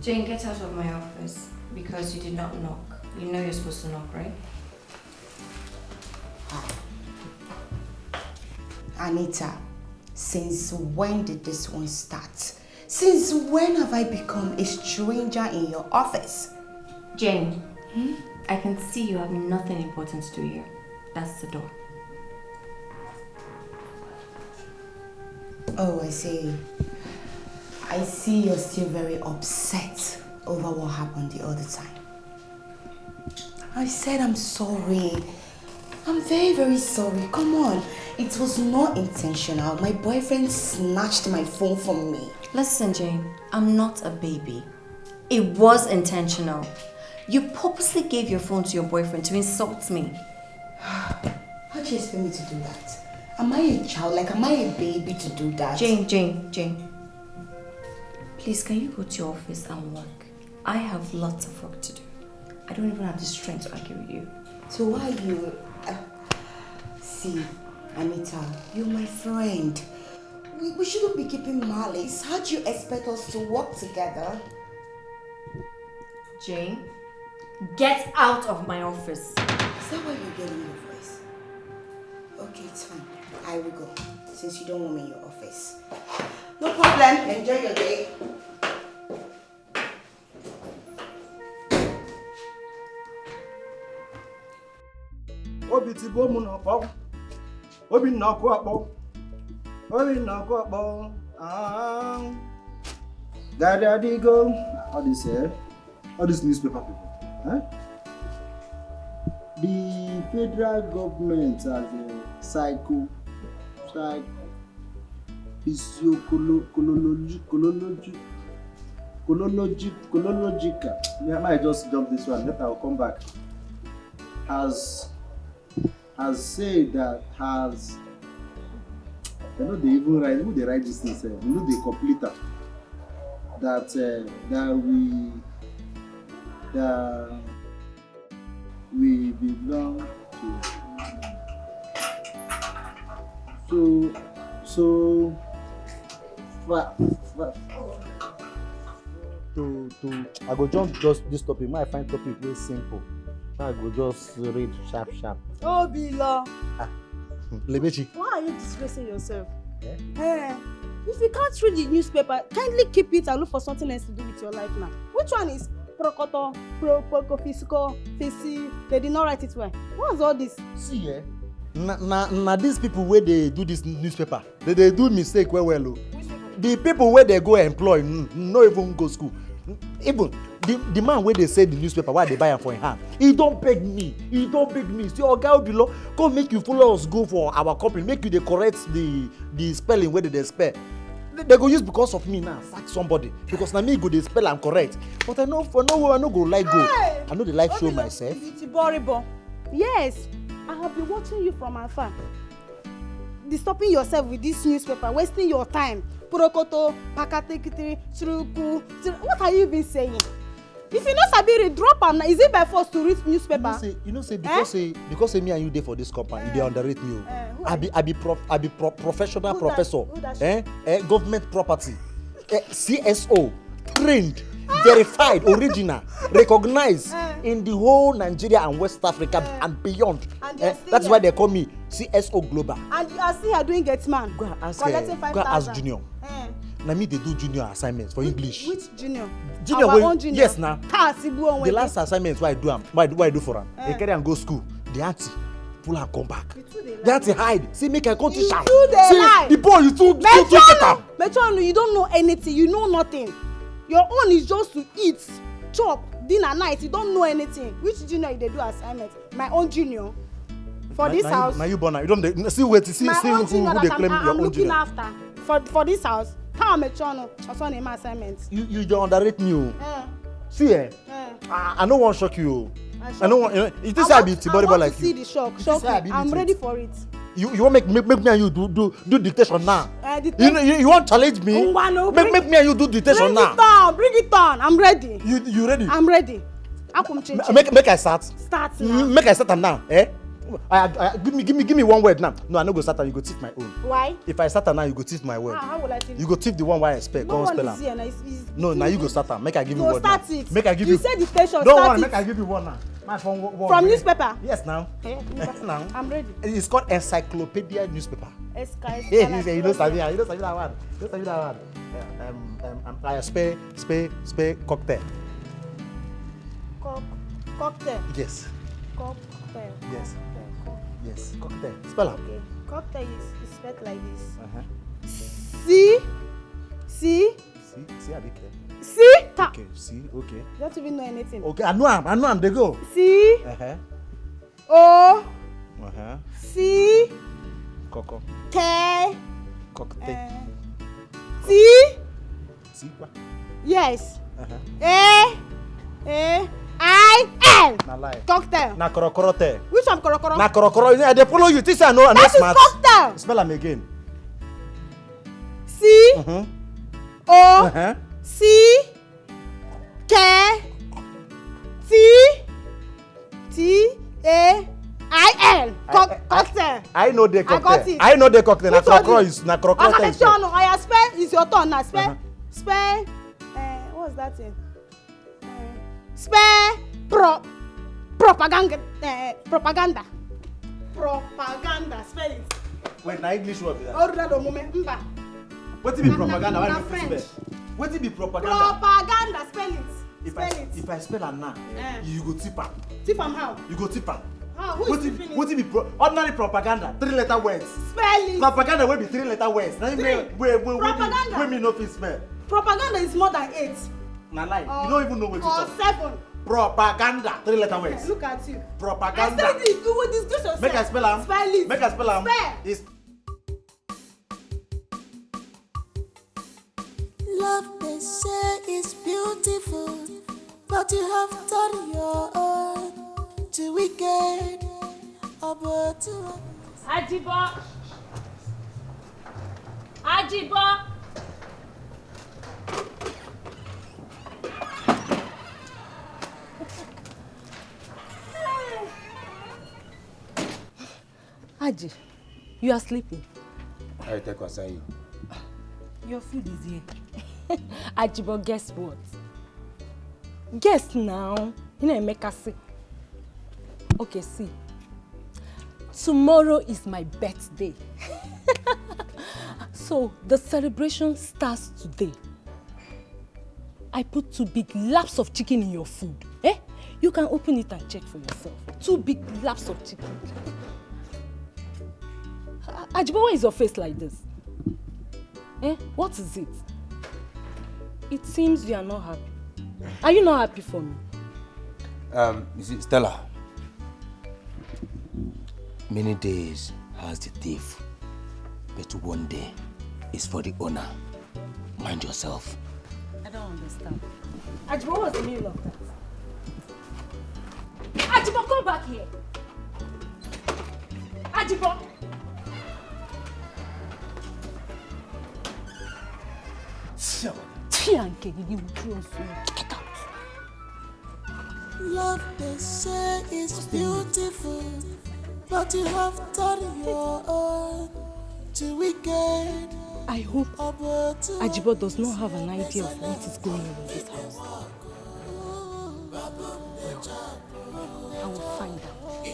Jane, get out of my office because you did not knock. You know you're supposed to knock, right? Anita, since when did this one start? Since when have I become a stranger in your office? Jane, I can see you have nothing important to do here. That's the door. Oh, I see. I see you're still very upset over what happened the other time. I said I'm sorry. I'm very, very sorry. Come on. It was not intentional. My boyfriend snatched my phone from me. Listen, Jane, I'm not a baby. It was intentional. You purposely gave your phone to your boyfriend to insult me. How do you expect me to do that? Am I a child? Like, am I a baby to do that? Jane. Please, can you go to your office and work? I have lots of work to do. I don't even have the strength to argue with you. So why you... See, Anita, you're my friend. We shouldn't be keeping malice. How do you expect us to work together? Jane, get out of my office. Is that why you're getting your voice? Okay, it's fine. I will go, since you don't want me in your office. No problem. Enjoy your day. Obi ti bo mu na po. Obi na ko apo. Daddy go. All this newspaper people. Huh? The federal government has a physiological. I might just jump this one. Later I'll come back. Has said that they know they even write. Who they write this thing? They know they complete that. That we belong to. I go just this topic. I find topic very simple. I go just read sharp. Oh, Bila. Lebechi. Why are you disgracing yourself? Hey, if you can't read the newspaper, kindly keep it and look for something else to do with your life now. Which one is prokoto, physical, fisi? They did not write it well. What's all this? See, na these people where they do this newspaper, they do mistake well. The people where they go employ, no even go school. Even the man where they say the newspaper, why they buy am for him hand, he don't beg me. See, oga below, come make you follow us go for our company, make you they correct the spelling where they spell. They go use because of me now, sack somebody. Because now me go they spell and correct. But I know for no way I no go like go. I know the life show myself. Yes, I have been watching you from afar. Disturbing yourself with this newspaper, wasting your time. Prokoto, pakatekitiri, truku. What are you even saying? If you know sabi read, drop am. Is it by force to read newspaper? You know say because say me and you dey for this company, they underrate me. I be professional professor. Government property. CSO, trained, verified, original, recognized in the whole Nigeria and West Africa and beyond. That's why they call me CSO Global. And you are still here doing Gateman. Go ask Junior. Na me they do junior assignments for English. Which junior? Our own junior. Yes, now. The last assignment why I do why I do for them. They carry and go school. The auntie pull and come back. The auntie hide. See, make I come teach her. See, the boy you too better. Metron, you don't know anything. You know nothing. Your own is just to eat, chop, dinner, night. You don't know anything. Which junior they do assignment? My own junior. For this house. Now you born now. You don't see where to see who they claim your own junior. I'm looking after. For this house. Come Metron, also name assignments. You don't underrate me. See, I don't want to shock you. I don't want. You think I be Tiboribo like you? I want to see the shock. I'm ready for it. You want make me and you do dictation now? You want challenge me? Make me and you do dictation now. Bring it on. I'm ready. You ready? I'm ready. Make I start. Start now. Make I start now. Give me one word now. No, I no go start. You go thief my own. Why? If I start now, you go thief my word. How will I think? You go thief the one why I spell. No Go one spell is here. No, now you go start. Make I give you No, one. start it. Make I give you. You said the station. Don't start worry. it. Make I give you one now. My phone. From newspaper. Yes, now. Now. I'm ready. It's called Encyclopedia newspaper. Escalating. Yeah, you don't sabi that. You don't sabi that one. You don't sabi that one. I spell cocktail. Cocktail. Yes. Cocktail. Yes. Yes. Cocktail. Spell it. Okay. Cocktail is spelled like this. See, Dikeh. See. Okay. See. Okay. You don't even know anything. Okay. I know I'm. They go. See. O. C. Coco. K. Cocktail. T. See what? Yes. A-I-L. Na lie. Cocktail. Na korokorote. Which one korokoro? Na korokoro. They follow you. This I know. I know That is smart. cocktail. Spell them again. C. O. C. K. T. T-A-I-L. Cocktail. I know the I got cocktail. it. I know the cocktail. Na Which one korokoro is- is na korokoro is. I spell. It's your turn now. Spell. Spell. What's that thing? Spell. Propaganda. Propaganda. Propaganda. Spell it. Wait, na English word be that. Hold that a moment. Mba. What be propaganda? na Why you French. spell? What be propaganda? Propaganda. Spell it. If I spell am now, you go tip am. Tip am how? You go tip am. How? Who is tipping it? What be ordinary propaganda? 3-letter words. Spell it. Propaganda will be 3-letter words. Now Propaganda. Where me no fit spell. Propaganda is more than 8. Na lie. You don't even know what you Or talk. 7. Propaganda. 3-letter words. Look at you. Propaganda. I said this. You will discuss yourself. Make I spell am. Spell it. Make I spell am. Spell. It's Love they say is beautiful, but you have done your own. Too wicked, about to. Ajibo. Aji, you are sleeping. I take concern you. Your food is here. Ajibo, guess what? Guess now. You know, make us say. Okay, see. Tomorrow is my birthday. So the celebration starts today. I put 2 big laps of chicken in your food. You can open it and check for yourself. 2 big laps of chicken. Ajibo, why is your face like this? What is it? It seems you are not happy. Are you not happy for me? You see, Stella. Many days has the thief, but one day is for the owner. Mind yourself. I don't understand. Ajibo, what's the meaning of that? Ajibo, come back here. Ajibo. Get out. Love they say is beautiful, but you have done your own. Too wicked. I hope Ajibo does not have an idea of what is going on in this house. I will find out.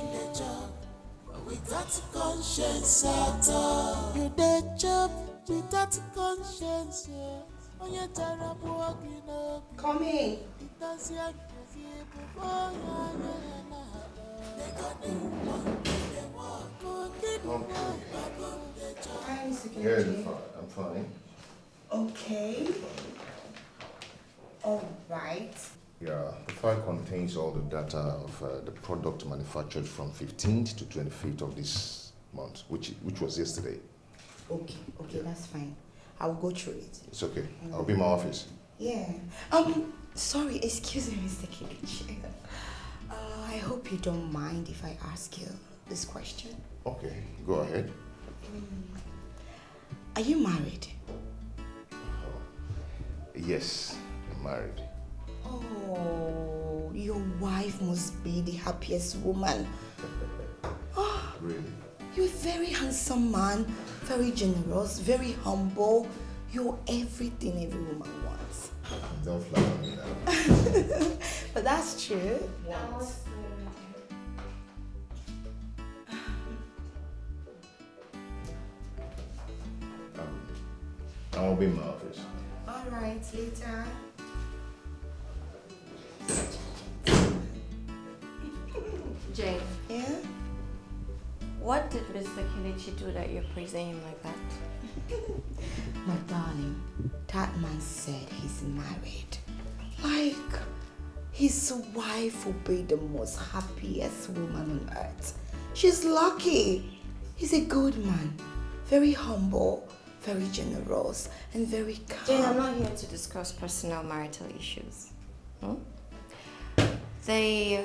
Without conscience at all. You dead job without conscience. Come in. Yeah, I'm fine. Okay. All right. Yeah, the file contains all the data of the product manufactured from 15th to 25th of this month, which was yesterday. Okay, that's fine. I'll go through it. It's okay. I'll be in my office. Yeah. Sorry, excuse me, Mr. Kilichi. I hope you don't mind if I ask you this question. Okay, go ahead. Are you married? Yes, I'm married. Oh, your wife must be the happiest woman. Oh, Really? You're a very handsome man, very generous, very humble. You're everything every woman wants. Don't flatter me now. But that's true. I'll be in my office. All right, later. Jane, Yeah? what did Mr. Kelechi do that you're praising him like that? My darling, that man said he's married. Like, his wife will be the most happiest woman on earth. She's lucky. He's a good man, very humble, very generous, and very Jane, I'm calm. not here to discuss personal marital issues. The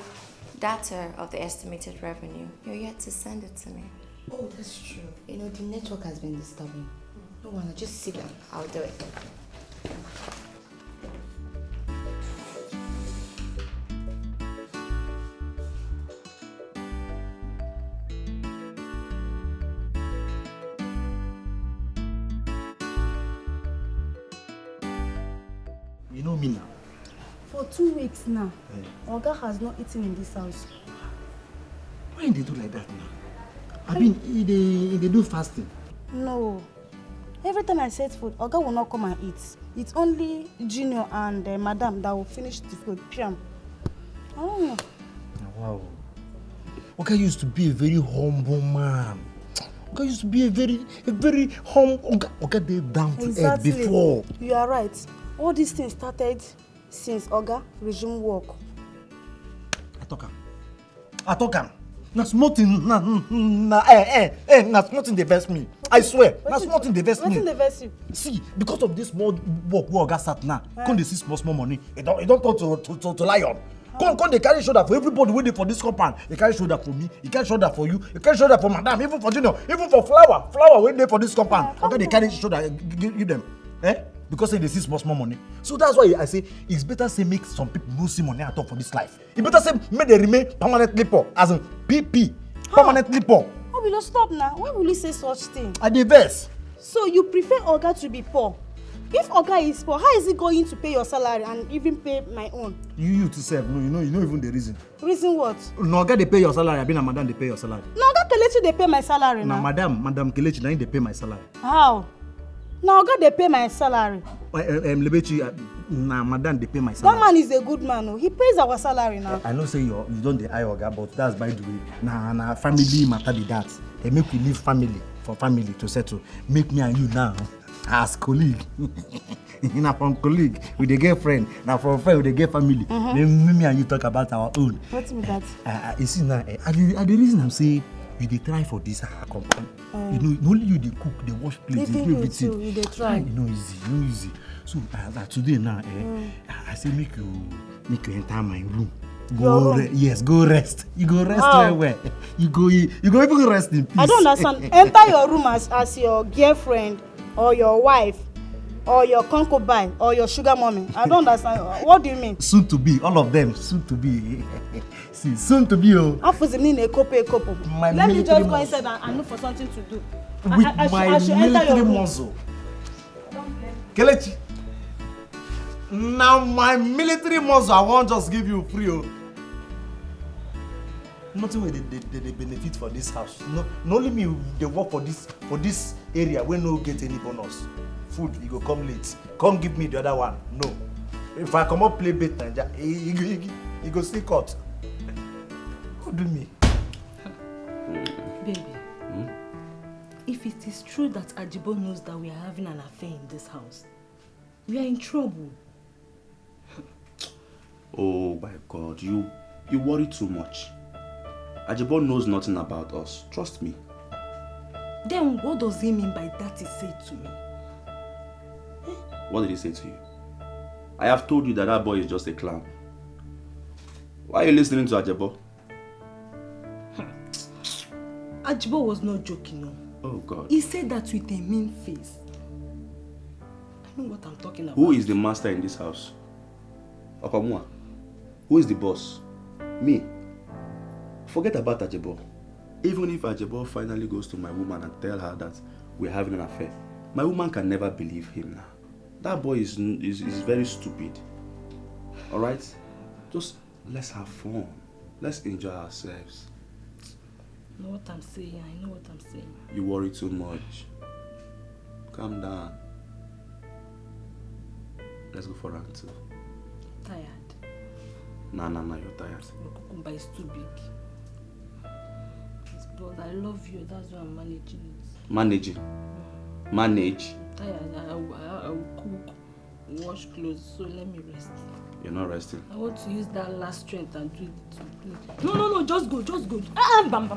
data of the estimated revenue, you're yet to send it to me. Oh, that's true. You know, the network has been disturbing. No one, just sit down. I'll do it. You know me now. For 2 weeks now, Oga has not eaten in this house. Why they do like that now? I mean, they do fasting. No. Every time I set food, Oga will not come and eat. It's only Junior and Madam that will finish the food. Piam. I don't know. Wow. Oga used to be a very humble man. Oga used to be a very humble. Oga did down to earth before. You are right. All these things started since Oga resumed work. I talk am. Na small thing, na small thing dey vex me. I swear, na small thing dey vex me. Wetin dey vex you? See, because of this small work wey Oga start now, come dey see small money. It don't turn to lion. Come dey carry shoulder for everybody wey dey for this compound. He carry shoulder for me, he carry shoulder for you, he carry shoulder for Madam, even for Junior, even for Flower wey dey for this compound. Oga dey carry shoulder give them. Because they see small money. So that's why I say it's better say make some people no see money at all for this life. It better say make they remain permanently poor, as in PP, permanently poor. Oh, we don't stop now. Why will you say such thing? I dey vex. So you prefer Oga to be poor? If Oga is poor, how is he going to pay your salary and even pay my own? You to serve, no, you know even the reason. Reason what? No, Oga dey pay your salary, I been a Madam dey pay your salary. No, Oga Kelechi dey pay my salary now. Na Madam Kelechi na him dey pay my salary. How? Now Oga dey pay my salary. Lebechi, na Madam dey pay my salary. That man is a good man. He pays our salary now. I know say you don't dey eye Oga, but that's by the way. Na family matter be that. They make we leave family for family to settle. Make me and you now as colleague. Na from colleague with the girlfriend. Na from friend with the girl family. Then me and you talk about our own. What's with that? You see now, the reason I'm saying you dey try for this company. You know, only you dey cook, dey wash plates, dey do everything. Too, you dey try. You know easy. So today now, I say make you enter my room. Go rest. You go rest where? You go even rest in peace. I don't understand. Enter your room as your girlfriend or your wife or your concubine or your sugar mommy. I don't understand. What do you mean? Soon to be, all of them soon to be. See, soon to be. Let me just go inside and look for something to do. With I should enter your room. muscle. Kelechi. Now my military muscle, I won't just give you free. Nothing where they benefit for this house. No only me they work for this area where no get any bonus. Food, you go come late. Come give me the other one. No. If I come up play bet Naija, you go still cut. Who do me? Baby, if it is true that Ajibo knows that we are having an affair in this house, we are in trouble. Oh my God, you worry too much. Ajibo knows nothing about us. Trust me. Then what does he mean by that he said to me? What did he say to you? I have told you that boy is just a clown. Why are you listening to Ajibo? Ajibo was not joking, no. Oh God. He said that with a mean face. I know what I'm talking about. Who is the master in this house? Okamua. Who is the boss? Me. Forget about Ajibo. Even if Ajebo finally goes to my woman and tell her that we're having an affair, my woman can never believe him now. That boy is very stupid. Alright? Just let's have fun. Let's enjoy ourselves. I know what I'm saying. I know what I'm saying. You worry too much. Calm down. Let's go for round 2. Tired. Nah, you're tired. Your cucumber is too big. But I love you, that's why I'm managing it. Managing? Manage? I'm tired. I will cook, wash clothes, so let me rest. You're not resting? I want to use that last strength and do it. No, just go. Bam.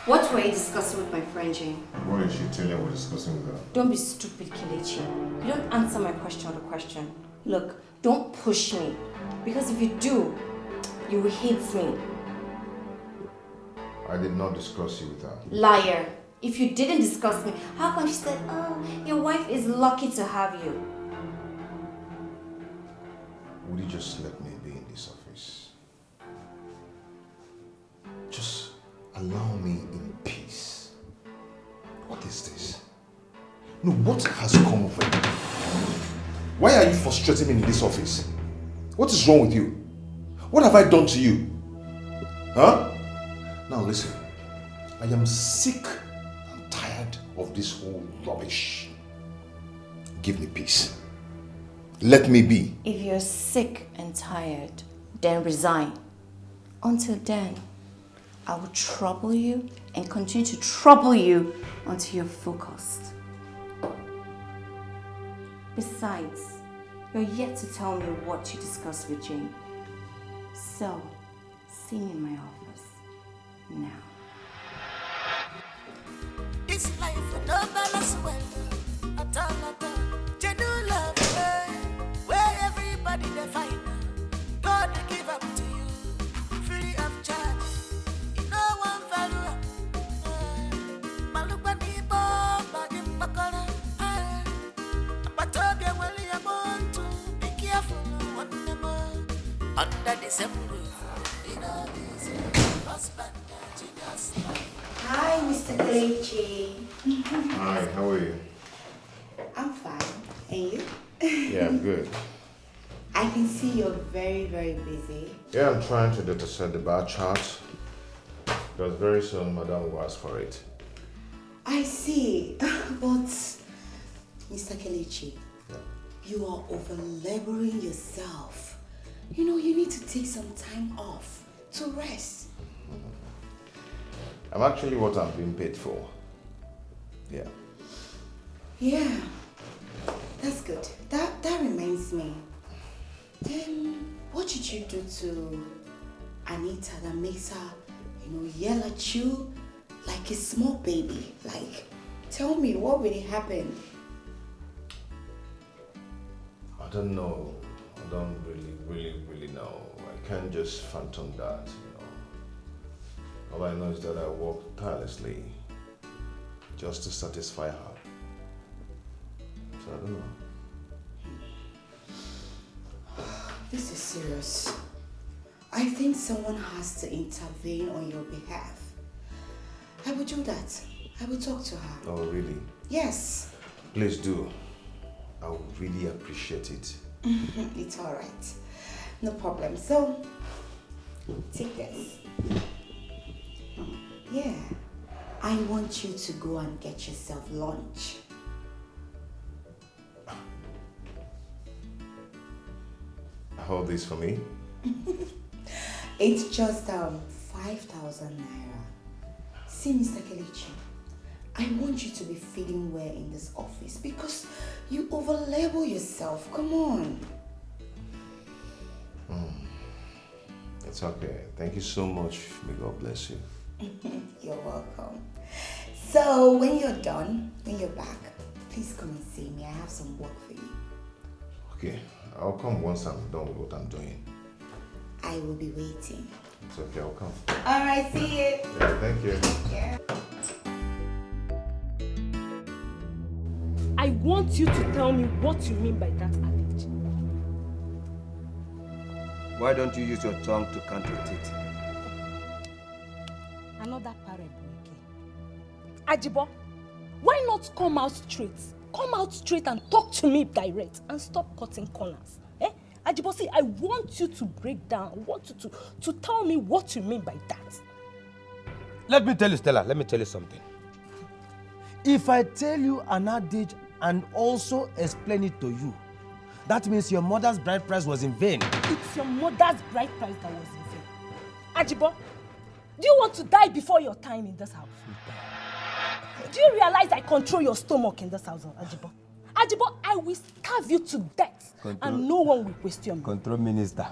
What were you discussing with my friend Jane? What did she tell you we're discussing with her? Don't be stupid, Kelechi. You don't answer my question with a question. Look, don't push me. Because if you do, you will hate me. I did not discuss you with her. Liar. If you didn't discuss me, how come she said, oh, your wife is lucky to have you? Would you just let me be in this office? Just allow me in peace. What is this? No, what has come over you? Why are you frustrating me in this office? What is wrong with you? What have I done to you? Huh? Now listen, I am sick and tired of this whole rubbish. Give me peace. Let me be. If you're sick and tired, then resign. Until then, I will trouble you and continue to trouble you until you're focused. Besides, you're yet to tell me what you discussed with Jane. So, see me in my office now. This life will not balance well at all. Genuine love, where everybody they find. God they give up to you, free of charge. You know one value. Malupa ni bomba ni pakora. But Toby will want to be careful one more. Under the same roof, you know this husband, genius. Hi, Mr. Kelechi. Hi, how are you? I'm fine. And you? Yeah, I'm good. I can see you're very, very busy. Yeah, I'm trying to data set the bar chart. Because very soon, Madam will ask for it. I see. But, Mr. Kelechi, you are over-laboring yourself. You know, you need to take some time off to rest. I'm actually what I'm being paid for. Yeah. Yeah, that's good. That reminds me. What did you do to Anita that makes her, yell at you like a small baby? Like, tell me, what really happened? I don't know. I don't really know. I can't just phantom that, All I know is that I worked tirelessly just to satisfy her. So I don't know. This is serious. I think someone has to intervene on your behalf. I will do that. I will talk to her. Oh, really? Yes. Please do. I would really appreciate it. It's all right. No problem. So, take this. Yeah. I want you to go and get yourself lunch. Hold this for me. It's just 5,000 naira. See, Mr. Kelechi, I want you to be feeling well in this office because you overlabel yourself. Come on. It's okay. Thank you so much. May God bless you. You're welcome. So, when you're done, when you're back, please come and see me. I have some work for you. Okay. I'll come once I'm done with what I'm doing. I will be waiting. It's okay. I'll come. All right, see you. Yeah, thank you. Yeah. I want you to tell me what you mean by that adage. Why don't you use your tongue to counter it? another parable again. Ajibo, why not come out straight? Come out straight and talk to me direct and stop cutting corners. Eh? Ajibo, see, I want you to break down. I want you to tell me what you mean by that. Let me tell you, Stella, let me tell you something. If I tell you an adage and also explain it to you, that means your mother's bride price was in vain. It's your mother's bride price that was in vain. Ajibo, do you want to die before your time in this house? Do you realize I control your stomach in this house, Ajibo? Ajibo, I will starve you to death and no one will question me. Control minister.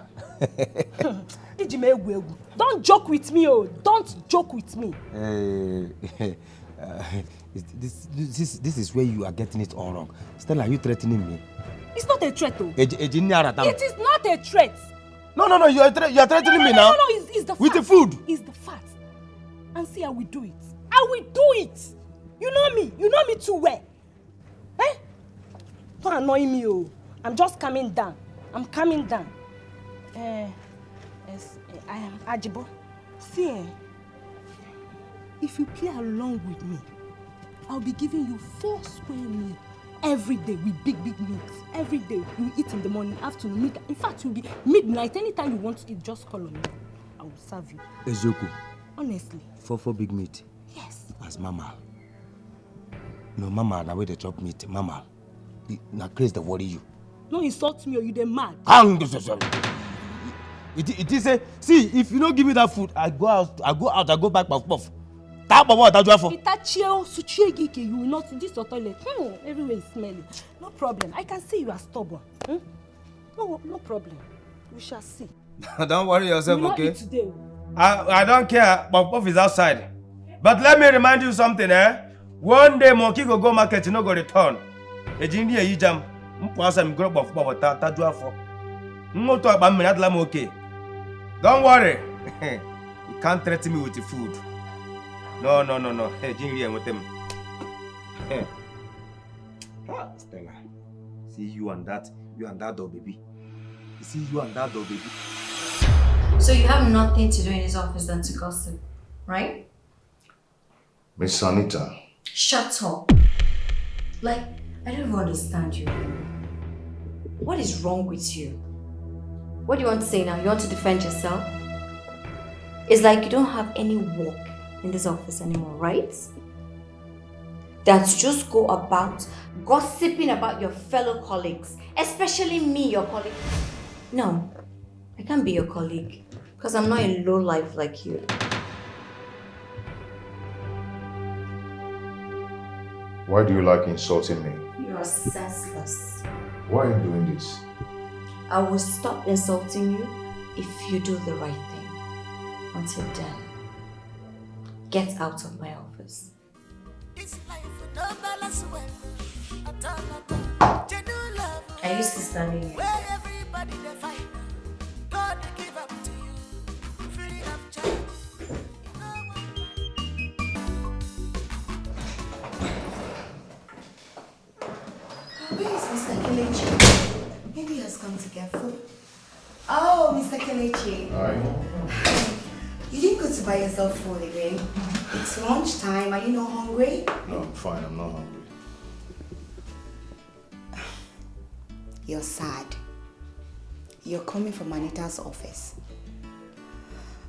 Don't joke with me, oh. Don't joke with me. This is where you are getting it all wrong. Stella, are you threatening me? It's not a threat, though. It is not a threat. No, you are threatening me now. No, it's the fact. With the food. It's the fact. And see, I will do it. I will do it. You know me. You know me too well. Eh? Don't annoy me, oh. I'm just coming down. I'm coming down. Yes, I am Ajibo. See, if you play along with me, I'll be giving you 4 square meals every day with big meals. Every day. You eat in the morning, afternoon, midnight. In fact, you'll be midnight. Anytime you want to eat, just call on me. I will serve you. Ezoku. Honestly. 4 big meat. Yes. As mama. No, mama, now where they chop meat. Mama. Now crazy to worry you. No insult me or you dey mad. It is a see, if you don't give me that food, I go out, I go back puff. Tap what I do for. You will not this your toilet. Everywhere is smelly. No problem. I can see you are stubborn. No problem. We shall see. Don't worry yourself, okay? Today. I don't care. Puff is outside. But let me remind you something, One day monkey go market, you no go return. Ejindi e jam. Mpwasa mi grow puff puff ta do afọ. Mmoto agba mmiri adala m okay. Don't worry. You can't threaten me with the food. No. Hey, Jinri and with them. Stella. See you and that dog baby. You see you and that dog baby. So you have nothing to do in his office than to gossip, right? Miss Anita. Shut up. Like, I don't even understand you. What is wrong with you? What do you want to say now? You want to defend yourself? It's like you don't have any work in this office anymore, right? That you just go about gossiping about your fellow colleagues, especially me, your colleague. No, I can't be your colleague because I'm not a low life like you. Why do you like insulting me? You are senseless. Why are you doing this? I will stop insulting you if you do the right thing. Until then, get out of my office. Are you still standing here? Where is Mr. Kelechi? Maybe he has come to get food. Oh, Mr. Kelechi. Hi. You didn't go to buy yourself food again. It's lunchtime. Are you not hungry? No, I'm fine. I'm not hungry. You're sad. You're coming from Anita's office.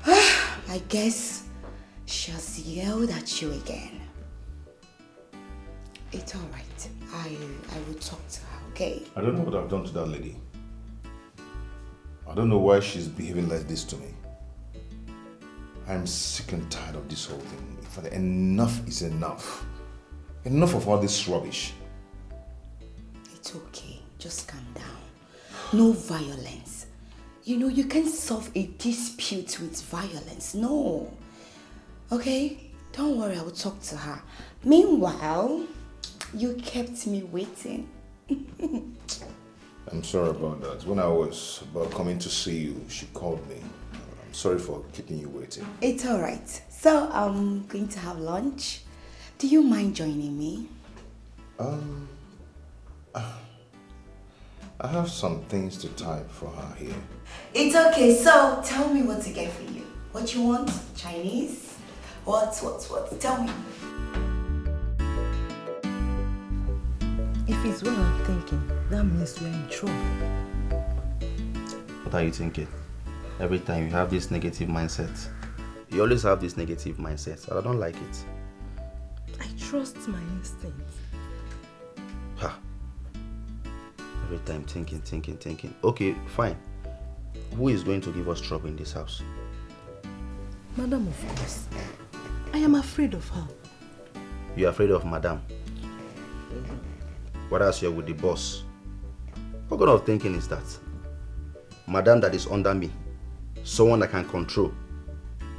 I guess she has yelled at you again. It's all right. I will talk to her, okay? I don't know what I've done to that lady. I don't know why she's behaving like this to me. I'm sick and tired of this whole thing. In fact, enough is enough. Enough of all this rubbish. It's okay. Just calm down. No violence. You know, you can't solve a dispute with violence. No. Okay? Don't worry, I will talk to her. Meanwhile, you kept me waiting. I'm sorry about that. When I was about coming to see you, she called me. I'm sorry for keeping you waiting. It's all right. So I'm going to have lunch. Do you mind joining me? I have some things to type for her here. It's okay. So tell me what to get for you. What you want? Chinese What? Tell me. If it's what I'm thinking, that means we're in trouble. What are you thinking? Every time you have this negative mindset. You always have this negative mindset, and I don't like it. I trust my instincts. Ha. Every time thinking. Okay, fine. Who is going to give us trouble in this house? Madam, of course. I am afraid of her. You're afraid of Madam? What else you're with the boss? What kind of thinking is that? Madam that is under me. Someone I can control.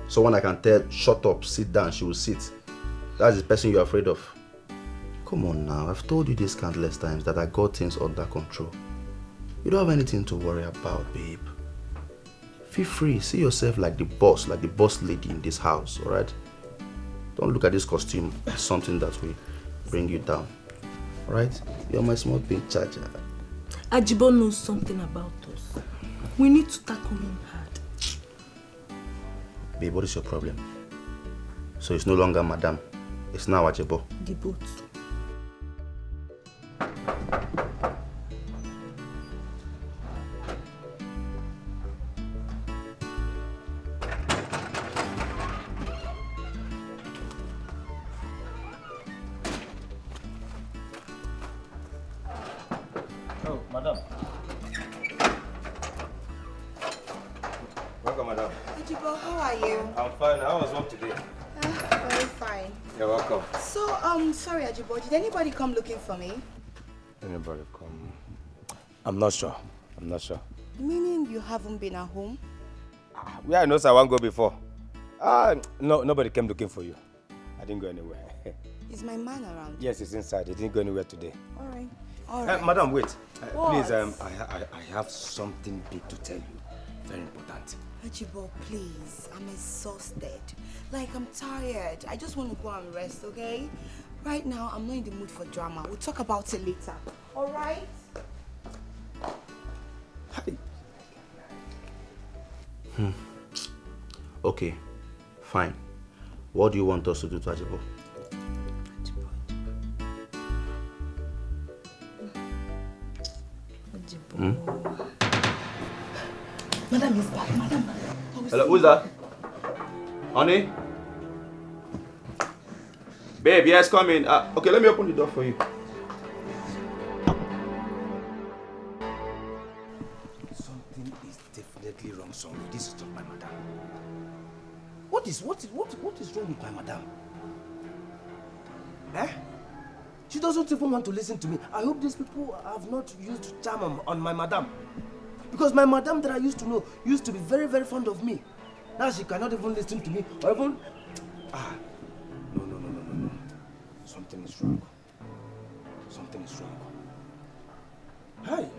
Someone I can tell, shut up, sit down, she will sit. That's the person you're afraid of. Come on now, I've told you this countless times that I got things under control. You don't have anything to worry about, babe. Feel free, see yourself like the boss lady in this house, alright? Don't look at this costume as something that will bring you down. Alright? You're my small pin charger. Ajibo knows something about us. We need to tackle him hard. Babe, what is your problem? So it's no longer Madam. It's now Ajibo. The boat. Oh, Madam. Welcome, Madam. Ajibo, how are you? I'm fine. How was work today? Very fine. You're welcome. So, sorry, Ajibo, did anybody come looking for me? Anybody come? I'm not sure. Meaning you haven't been at home? Where I know I won't go before. No, nobody came looking for you. I didn't go anywhere. Is my man around? Yes, he's inside. He didn't go anywhere today. All right. Madam, wait. What? Please, I have something big to tell you. Very important. Ajibo, please. I'm exhausted. Like, I'm tired. I just want to go and rest, okay? Right now, I'm not in the mood for drama. We'll talk about it later. All right? Okay, fine. What do you want us to do to Ajibo? Madam is back, madam. Hello, who's that? Onny? Babe, yes, come in. Okay, let me open the door for you. Something is definitely wrong somewhere. This is not my madam. What is wrong with my madam? Eh? She doesn't even want to listen to me. I hope these people have not used charm on my madam. Because my madam that I used to know used to be very, very fond of me. Now she cannot even listen to me or even... No. Something is wrong. Hey!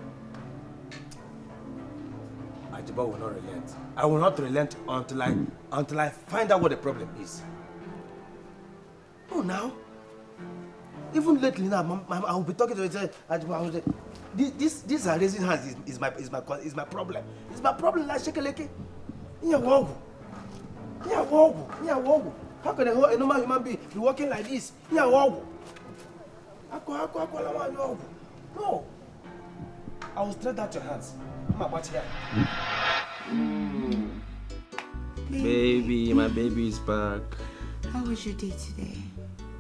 Ajibo will not relent. I will not relent until I find out what the problem is. Oh, now? Even lately now, I will be talking to her. Ajibo, I will say, this raising hands is my problem. It's my problem like Escalating. How can a normal human being be walking like this? No. I will straight out your hands. Baby, my baby is back. How was your day today?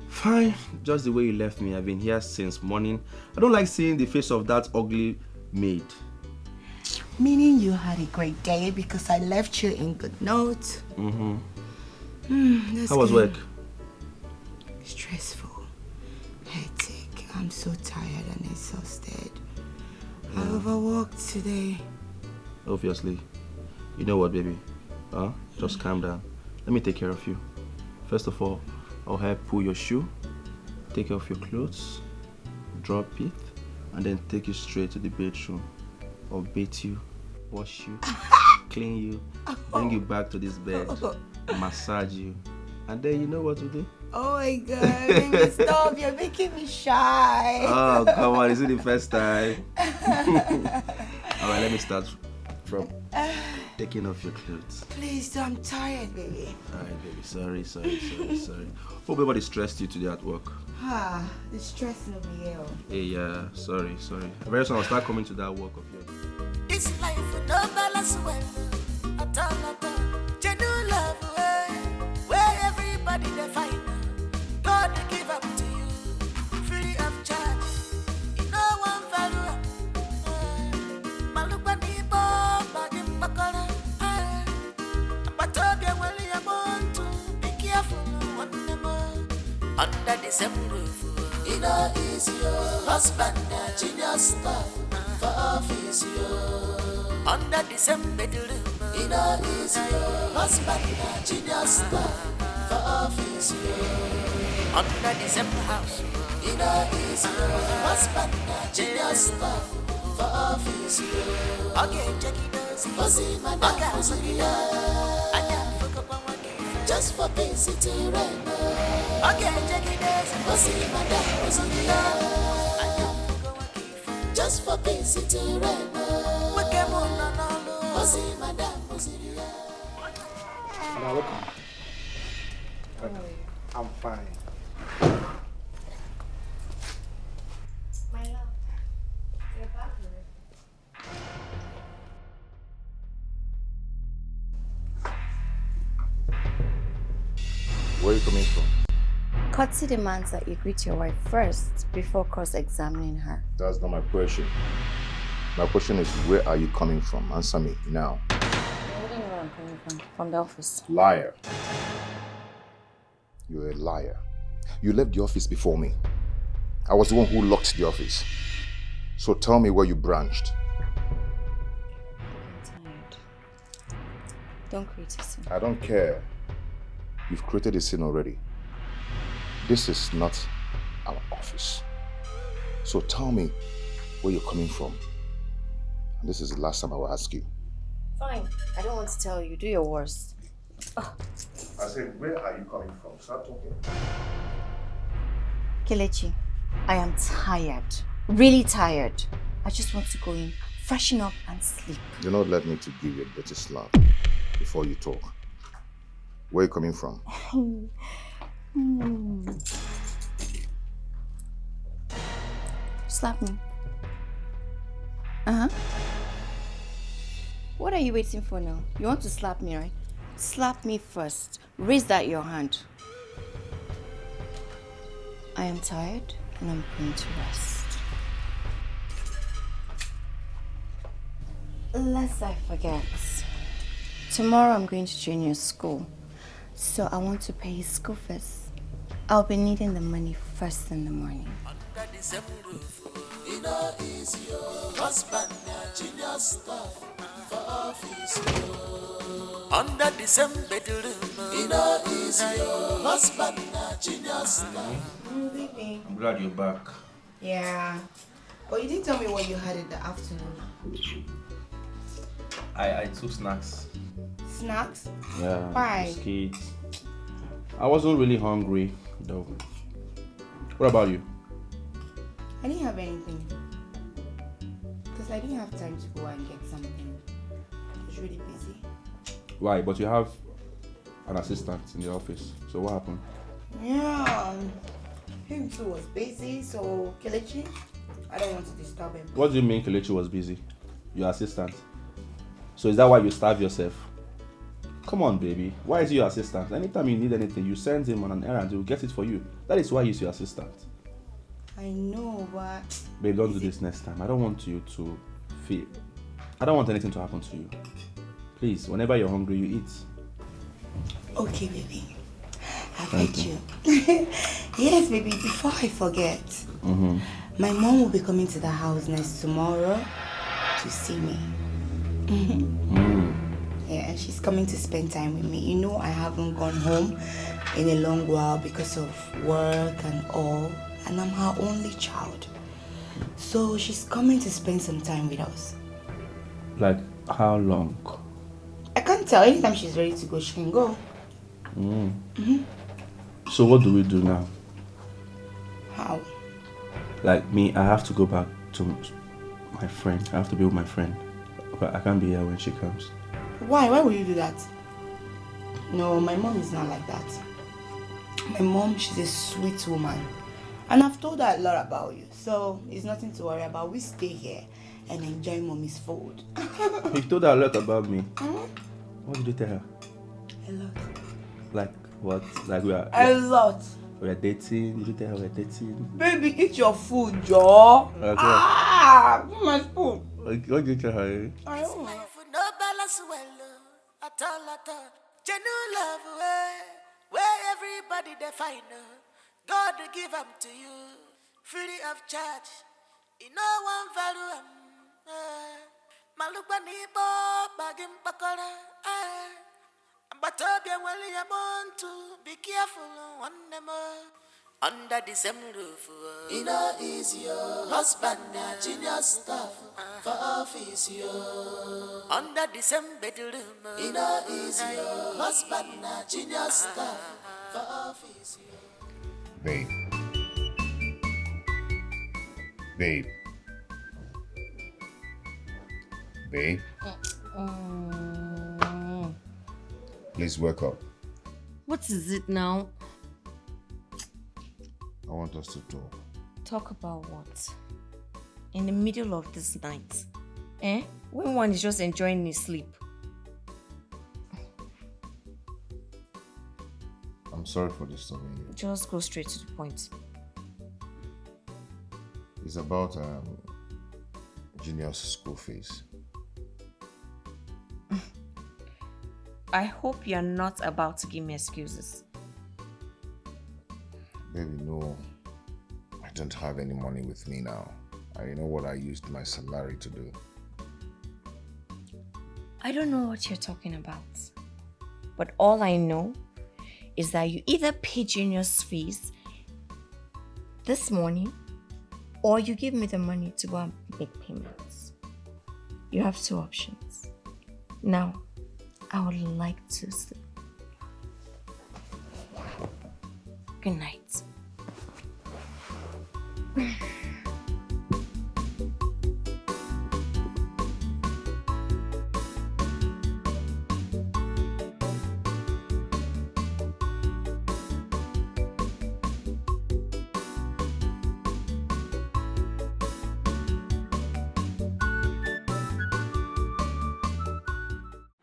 Fine, just the way you left me. I've been here since morning. I don't like seeing the face of that ugly maid. Meaning you had a great day because I left you in good notes. How was work? Stressful, hectic. I'm so tired and exhausted. I overworked today. Obviously. You know what, baby? Just calm down. Let me take care of you. First of all, I'll help pull your shoe, take off your clothes, drop it, and then take you straight to the bedroom. I'll bathe you, wash you, clean you, bring you back to this bed, massage you, and then you know what to do? Oh my God, baby, stop, you're making me shy. Oh, come on, is it the first time? Alright, let me start from taking off your clothes. Please, I'm tired, baby. Alright, baby. Sorry. Hope everybody stressed you today at work. The stress over here. Hey, yeah, sorry. Very soon I'll start coming to that work of yours. This life with no balance well. At all. Genuine love, where everybody they find. God they give up to you, free of charge. You know one value. Malukani bomba gimbakara. But okay, well you want to be careful one more. Under the same roof, you know easy husband, genius stuff for office you. Under the same bedroom, you know easy husband, genius stuff for office you. Under the same house, you know easy husband, genius stuff for office you. Okay, check it out. Just for peace to reign. Okay, check it out. Just for peace to reign. Now look. I'm fine. My love, you're back. Where are you coming from? Courtesy demands that you greet your wife first before cross-examining her. That's not my question. My question is, where are you coming from? Answer me now. I wouldn't know where I'm coming from the office. Liar. You're a liar. You left the office before me. I was the one who locked the office. So tell me where you branched. I'm tired. Don't create a scene. I don't care. You've created a scene already. This is not our office. So tell me where you're coming from. And this is the last time I will ask you. Fine. I don't want to tell you. Do your worst. I said, where are you coming from? Start talking. Kelechi, I am tired. Really tired. I just want to go in, freshen up and sleep. Do not let me to give you a dirty slap before you talk. Where are you coming from? Slap me. What are you waiting for now? You want to slap me, right? Slap me first. Raise that your hand. I am tired and I'm going to rest. Lest I forget, tomorrow I'm going to junior school. So I want to pay his school fees. I'll be needing the money first in the morning. Under the same roof, you know is your husband, junior stuff for office. Under the same bedroom, you know is your husband, junior stuff. Baby. I'm glad you're back. Yeah. But you didn't tell me what you had in the afternoon. I took snacks. Snacks? Yeah. Why? Biscuits. I wasn't really hungry though. What about you? I didn't have anything. Because I didn't have time to go and get something. I was really busy. Why? But you have an assistant in the office. So what happened? Yeah. Him too was busy, so Kelechi, I don't want to disturb him. What do you mean Kelechi was busy? Your assistant. So is that why you starve yourself? Come on, baby. Why is he your assistant? Anytime you need anything, you send him on an errand, he will get it for you. That is why he's your assistant. I know, but... Babe, don't do this next time. I don't want you to feel... I don't want anything to happen to you. Please, whenever you're hungry, you eat. Okay, baby. I beg you. Yes, baby, before I forget, my mom will be coming to the house next tomorrow to see me. Yeah, and she's coming to spend time with me. You know, I haven't gone home in a long while because of work and all, and I'm her only child. So she's coming to spend some time with us. Like, how long? I can't tell. Anytime she's ready to go, she can go. So what do we do now? How? Like me, I have to go back to my friend. I have to be with my friend. Look, I can't be here when she comes. Why? Why would you do that? No, my mom is not like that. My mom, she's a sweet woman. And I've told her a lot about you. So it's nothing to worry about. We stay here and enjoy mommy's food. You told her a lot about me. What did you tell her? A lot. Like what? Like A lot. we're dating. Did you tell her we're dating? Baby, eat your food, Joe. Okay. Ah, my spoon. What did you tell her? I don't know. No balance well, at all. Genuine love, where everybody they find. God will give them to you, free of charge. You know one value. Malukani bo bagim pakora. But William want to be careful one more. Under the same roof, you know, is your husband, genius stuff for office, yo. Under the same bedroom, you know, is your husband, genius stuff for office, yo. Babe. Babe. Babe. Please wake up. What is it now? I want us to talk. Talk about what? In the middle of this night? When one is just enjoying his sleep. I'm sorry for disturbing you. Just go straight to the point. It's about Junior's school fees. I hope you're not about to give me excuses. Baby, no. I don't have any money with me now. I know what I used my salary to do. I don't know what you're talking about. But all I know is that you either pay Junior's fees this morning or you give me the money to go and make payments. You have two options. Now, I would like to sleep. Good night.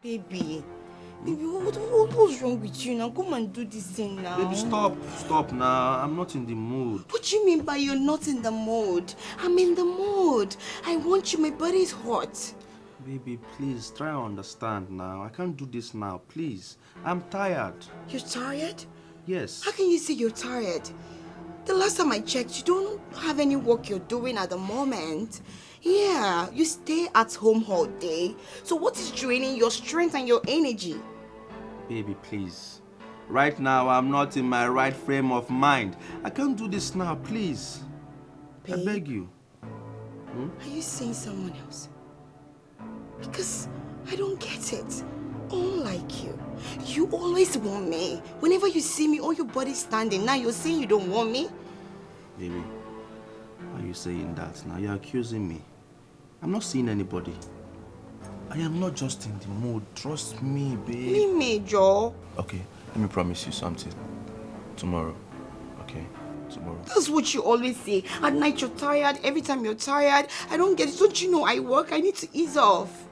Baby, what's wrong with you now? Come and do this thing now. Baby, stop now. I'm not in the mood. What do you mean by you're not in the mood? I'm in the mood. I want you, my body's hot. Baby, please try and understand now. I can't do this now, please. I'm tired. You're tired? Yes. How can you say you're tired? The last time I checked, you don't have any work you're doing at the moment. Yeah, you stay at home all day. So what is draining your strength and your energy? Baby, please. Right now, I'm not in my right frame of mind. I can't do this now, please. Babe, I beg you. Are you saying someone else? Because I don't get it. Unlike you. You always want me. Whenever you see me, all your body's standing. Now you're saying you don't want me? Baby, why are you saying that now? You're accusing me. I'm not seeing anybody. I am not just in the mood. Trust me, babe. Me, Major. Okay, let me promise you something. Tomorrow, okay? Tomorrow. That's what you always say. At night you're tired. Every time you're tired. I don't get it. Don't you know I work? I need to ease off.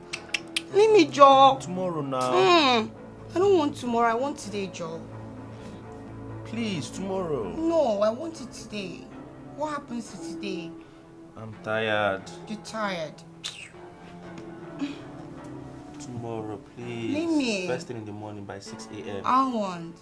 Leave me, Joe. Tomorrow now. I don't want tomorrow. I want today, Joe. Please, tomorrow. No, I want it today. What happens to today? I'm tired. You're tired. Tomorrow, please. Leave me. First thing in the morning by 6 a.m. I want.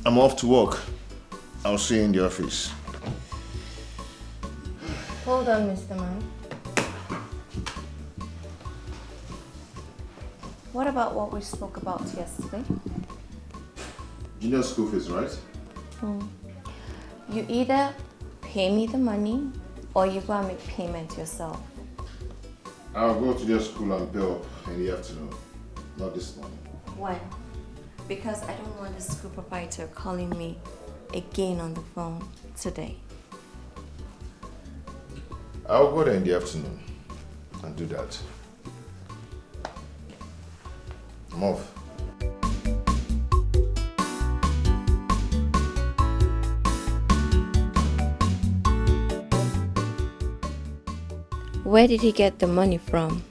I'm off to work. I'll see you in the office. Hold on, Mr. Man. What about what we spoke about yesterday? Junior school fees, right? You either pay me the money or you go and make payment yourself. I'll go to their school and pay up in the afternoon. Not this morning. Why? Because I don't want the school proprietor calling me again on the phone today. I'll go there in the afternoon and do that. I'm off. Where did he get the money from?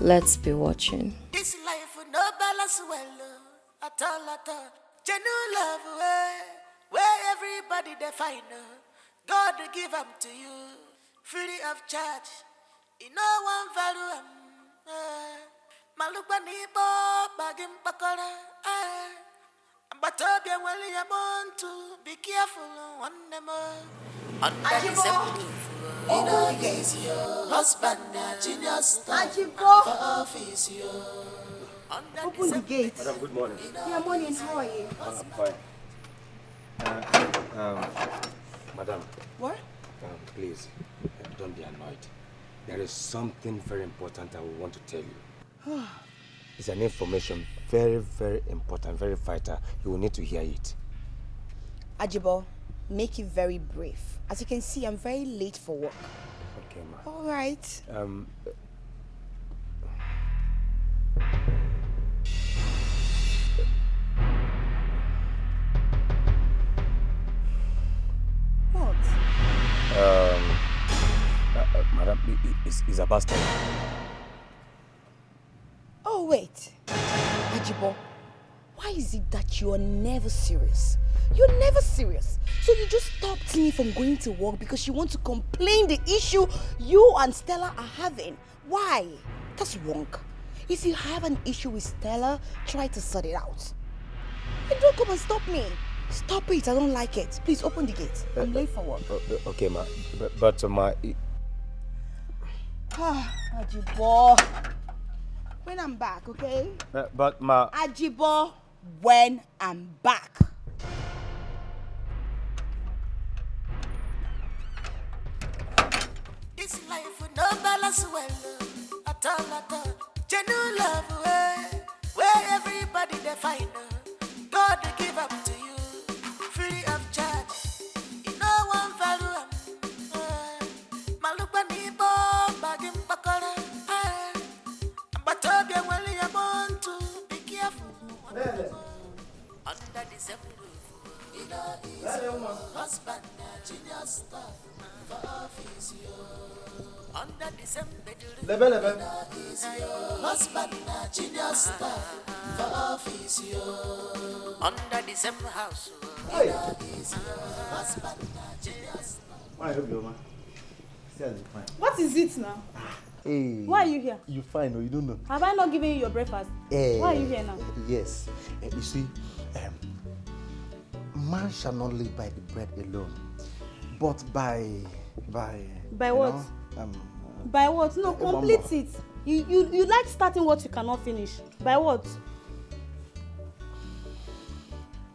Let's be watching. This life with no balance well at all. Genuine love where everybody they find God will give them to you free of charge. In no one value Malupani bo bagim pakora but Toby will you want to be careful one more under the same roof. You know he's your husband, genius for office. Open the gate. Madam, good morning. Yeah, morning. How are you? I'm fine. Madam. What? Please, don't be annoyed. There is something very important I want to tell you. It's an information very, very important, very vital. You will need to hear it. Ajibo, make it very brief. As you can see, I'm very late for work. Okay, ma. All right. What? Madam, it's a bastard. Oh, wait. Ajibo, why is it that you are never serious? You're never serious. So you just stopped me from going to work because you want to complain the issue you and Stella are having. Why? That's wrong. If you have an issue with Stella, try to sort it out. And don't come and stop me. Stop it. I don't like it. Please open the gate. I'm late for work. Okay, ma. But ma... Ajibo. When I'm back, okay? But ma... Ajibo, when I'm back. This life with no balance well at all. Genuine love where everybody they find God will give up to you free of charge. In no one value Malupani bo bagim pakora but Toby will you want to be careful under the same roof. You know he's your husband, genius stuff for office. Under the same bedroom. He's your husband, genius stuff for office. Under the same house. He's your husband, genius stuff. I hope you're man. Fine. What is it now? Hey. Why are you here? You fine or you don't know? Have I not given you your breakfast? Why are you here now? Yes. You see, man shall not live by the bread alone, but by what? By what? No, one complete more. it. You like starting what you cannot finish. By what?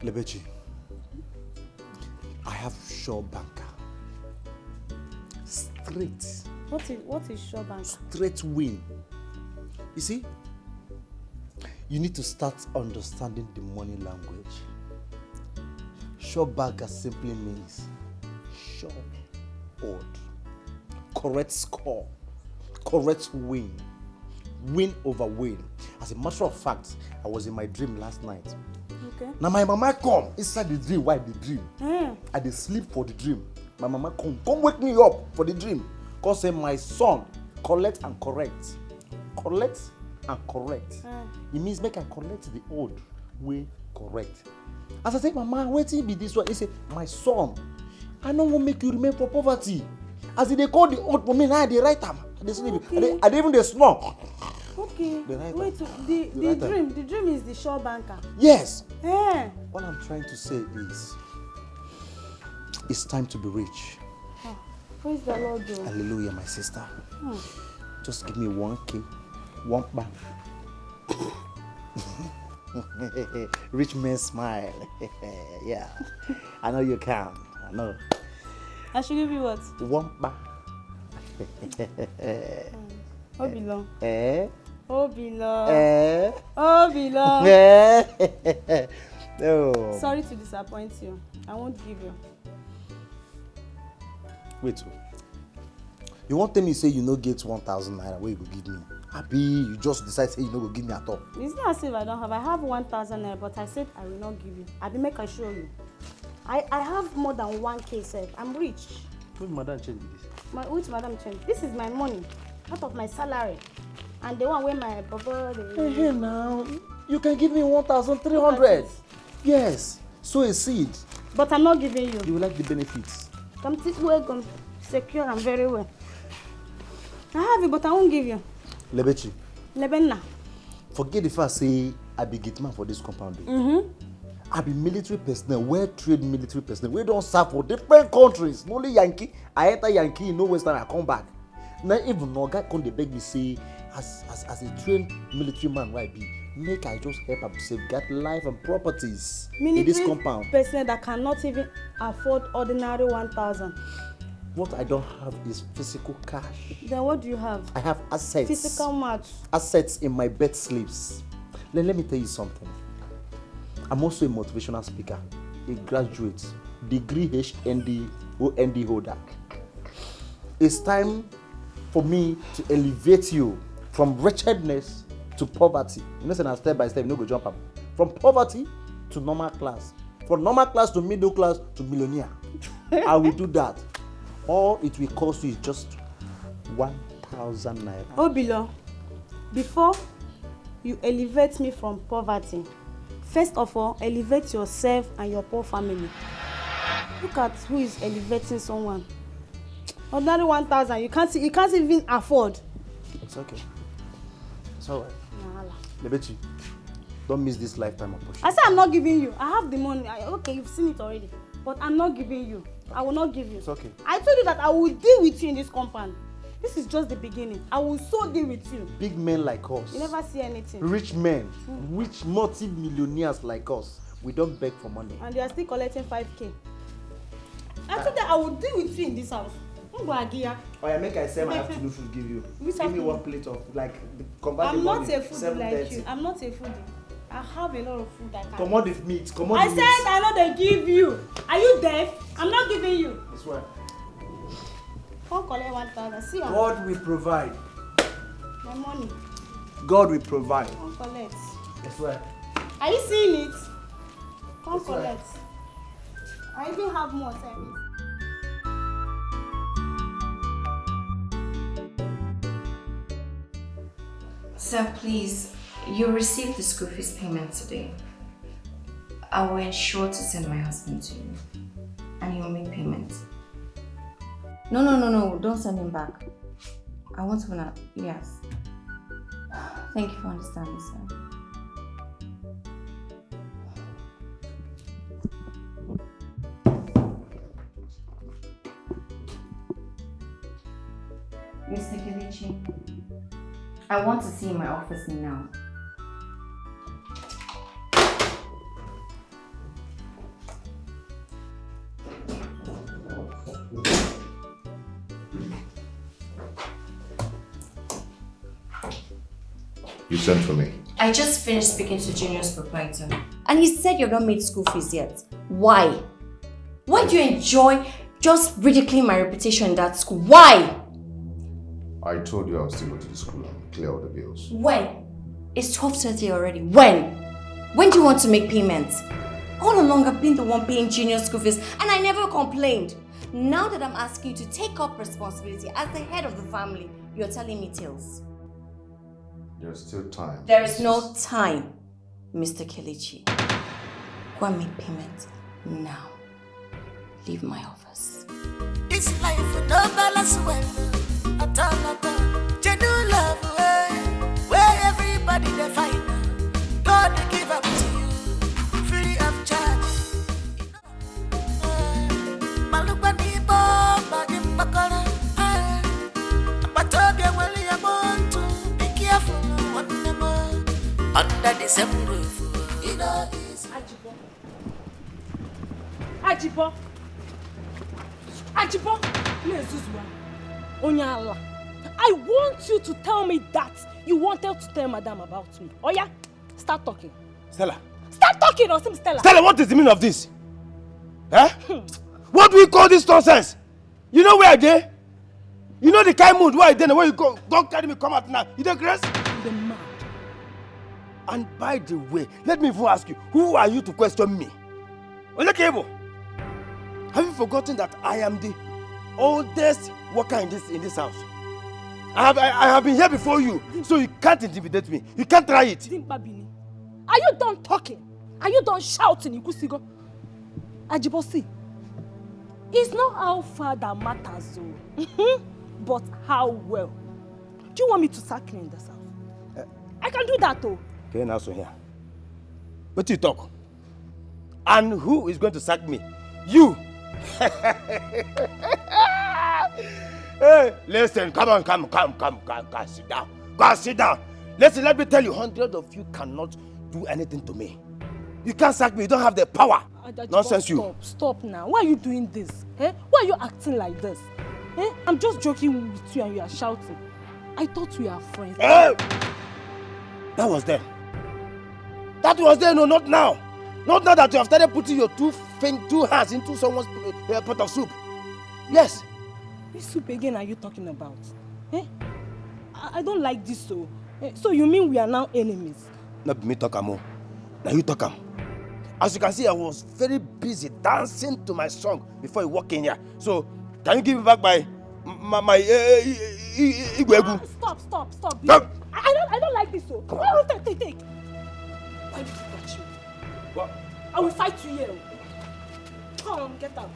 Lebechi, I have sure banker. Straight. What is sure bank? Straight win. You see, you need to start understanding the money language. Sure banker simply means sure odd. Correct score. Correct win. Win over win. As a matter of fact, I was in my dream last night. Okay. Now my mama come inside the dream. Why the dream? I dey sleep for the dream. My mama come wake me up for the dream. Cause say my son collect and correct. Collect and correct. It means make I collect the old way correct. As I say, mama, wetin be this one? He say, my son, I no wan make you remain for poverty. As they call the old for me, now they write am. They sleep. Okay. I dey even dey snore. Okay. Wait, the dream is the sure banker. Yes. Yeah. What I'm trying to say is, it's time to be rich. Oh, praise the Lord, though. Hallelujah, my sister. Just give me 1K, one bang. Rich man smile. Yeah, I know you can. I know. I should give you what? One bang. Obilo. Eh? Obilo. Eh? Obilo. Eh? No. Sorry to disappoint you. I won't give you. Wait. You want tell me say you no get 1,000 naira where you go give me? Abi you just decide say you no go give me at all? It's not as if I don't have. I have 1,000 naira, but I said I will not give you. Abi make I show you. I have more than 1K sef. I'm rich. Which madam change this? Which madam change? This is my money, part of my salary, and the one where my baba. Hey now, you can give me 1,300. Yes, sow a seed. But I'm not giving you. You will like the benefits. Come this way, come secure and very well. I have it, but I won't give you. Lebechi. Lebenna. Forget the fact say I be gate man for this compound. I be military personnel, well-trained military personnel. We don't serve for different countries. Not only Yankee. I enter Yankee, no Western, I come back. Now even no guy come dey beg me say, as a trained military man where I be, make I just help am safeguard life and properties in this compound. Person that cannot even afford ordinary 1,000. What I don't have is physical cash. Then what do you have? I have assets. Physical match. Assets in my bed slips. Then let me tell you something. I'm also a motivational speaker, a graduate, degree HND, OND holder. It's time for me to elevate you from wretchedness to poverty. You know, say na step by step, you no go jump up. From poverty to normal class. From normal class to middle class to millionaire. I will do that. All it will cost you is just 1,000 naira. Obilo, before you elevate me from poverty, first of all, elevate yourself and your poor family. Look at who is elevating someone. Ordinary 1,000, you can't even afford. It's okay. It's alright. Lebechi, don't miss this lifetime opportunity. I said I'm not giving you. I have the money. Okay, you've seen it already. But I'm not giving you. I will not give you. It's okay. I told you that I will deal with you in this compound. This is just the beginning. I will so deal with you. Big men like us. You never see anything. Rich men, rich multi-millionaires like us, we don't beg for money. And they are still collecting 5K. I told them I will deal with you in this house. Oh yeah, make I say my afternoon food give you. Which give me afternoon? 1 plate of like convert I'm the not money, a foodie like 7:30. you. I'm not a foodie. I have a lot of food I can. Commode the meat, commode I the said meat. I know they give you. Are you deaf? I'm not giving you. I swear. Come collect 1,000. See ya. God will provide. My money. God will provide. Come collect. I swear. Are you seeing it? Come That's right. collect. I even have more service. Sir, please, you received the school fees payment today. I will ensure to send my husband to you. And he will make payment. No, don't send him back. I want to yes. Thank you for understanding, sir. Mr. Kelechi, I want to see you in my office now. You sent for me. I just finished speaking to Junior's proprietor. And he said you've not made school fees yet. Why? Why do you enjoy just ridiculing my reputation in that school? Why? I told you I was still going to the school and clear all the bills. When? It's 12:30 already. When? When do you want to make payments? All along I've been the one paying Junior's school fees and I never complained. Now that I'm asking you to take up responsibility as the head of the family, you're telling me tales. There's still time. There is no time, Mr. Kelechi. Go and make payment now. Leave my office. This life will no balance well. At all. Genuine love, where everybody they find. God they give up to you, free of charge. Malubani Boba in Bakara. But again, well, you want to be careful. Under the same roof, you know, is Ajibo, Ajibo, Onyala, I want you to tell me that you wanted to tell Madam about me. Oh yeah? Start talking. Stella. Start talking, or Stella. Stella, what is the meaning of this? Huh? What do we call this nonsense? You know where I dey? You know the kind mood where I dey, where you go, don't carry me come out now. You dey grace? You're mad. And by the way, let me even ask you, who are you to question me? Olekebo, have you forgotten that I am the oldest worker in this house? I have been here before you, so you can't intimidate me. You can't try it. Zimbabini, are you done talking? Are you done shouting, Ikusigo? Ajibosi, it's not how far that matters, but how well. Do you want me to sack you in this house? I can do that, though. Okay, now so here. What you talk? And who is going to sack me? You! Hey, listen, come, sit down. Go and sit down. Listen, let me tell you, 100 of you cannot do anything to me. You can't sack me, you don't have the power. Nonsense, you. Stop now. Why are you doing this? Eh? Why are you acting like this? Eh? I'm just joking with you and you are shouting. I thought we are friends. Hey! That was then. That was then, no, not now. Not now that you have started putting your two hands into someone's pot of soup. Yes. Which soup again are you talking about? Eh? I don't like this, so. So you mean we are now enemies? Not me talk more. Now you talk. As you can see, I was very busy dancing to my song before you walk in here. So, can you give me back my igwegu? Stop. Come. I don't like this, so. Take. Why did you touch you? What? I will fight you here. Come, get out.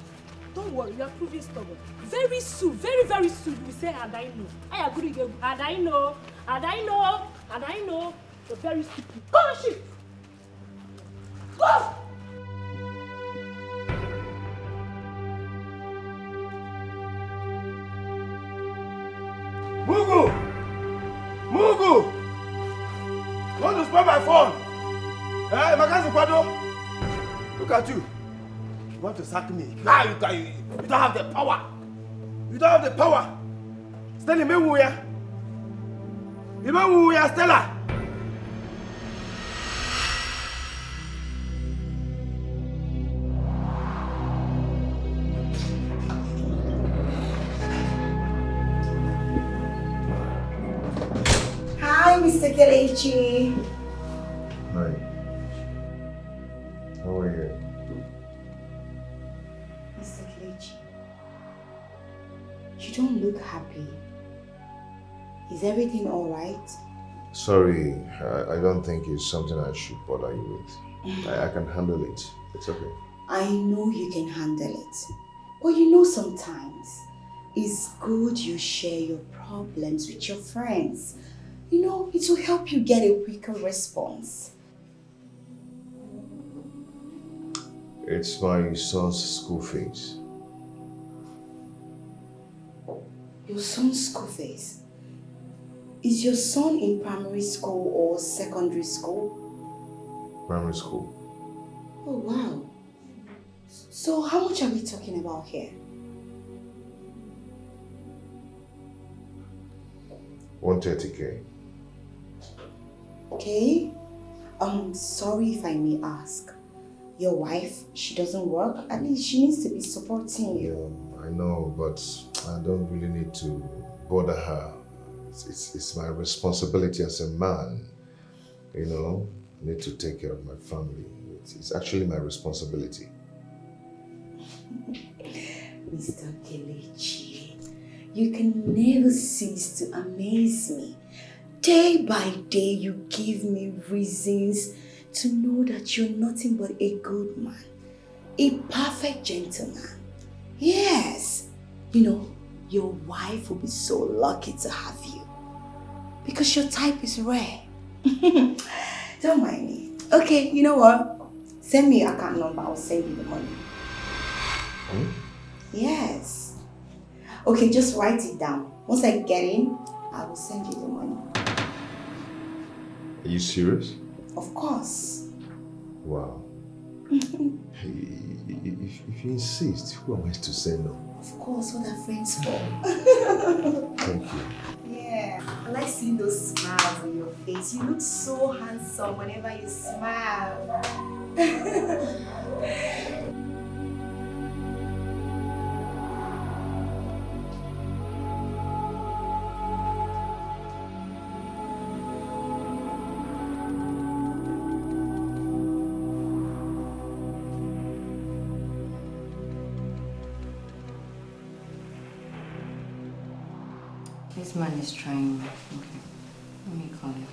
Don't worry, you are proving stubborn. Very soon, very soon, you will say, and I know. I agree, and I know. You're very stupid. Go on, shift. Go! Mugu! You want to spoil my phone? Eh, Makazi Kwado? Look at you. You want to sack me? You don't have the power. You don't have the power. Stella, Stella. Hi, Mr. Kelechi. Hi. How are you? Mr. Kelechi, you don't look happy. Is everything all right? Sorry, I don't think it's something I should bother you with. I can handle it. It's okay. I know you can handle it. But you know sometimes it's good you share your problems with your friends. You know, it will help you get a quicker response. It's my son's school fees. Your son's school fees? Is your son in primary school or secondary school? Primary school. Oh, wow. So how much are we talking about here? 130K. Okay. Sorry if I may ask. Your wife, she doesn't work? At least she needs to be supporting you. Yeah, I know, but I don't really need to bother her. It's my responsibility as a man. You know, I need to take care of my family. It's actually my responsibility. Mr. Kelechi, you can never cease to amaze me. Day by day, you give me reasons to know that you're nothing but a good man, a perfect gentleman. Yes, you know, your wife will be so lucky to have you because your type is rare. Don't mind me. Okay, you know what? Send me your account number, I'll send you the money. Yes. Okay, just write it down. Once I get in, I will send you the money. Are you serious? Of course. Wow. If you insist, who am I to say no? Of course, what are friends for? Thank you. Yeah, I like seeing those smiles on your face. You look so handsome whenever you smile. This man is trying. Okay. Let me call him.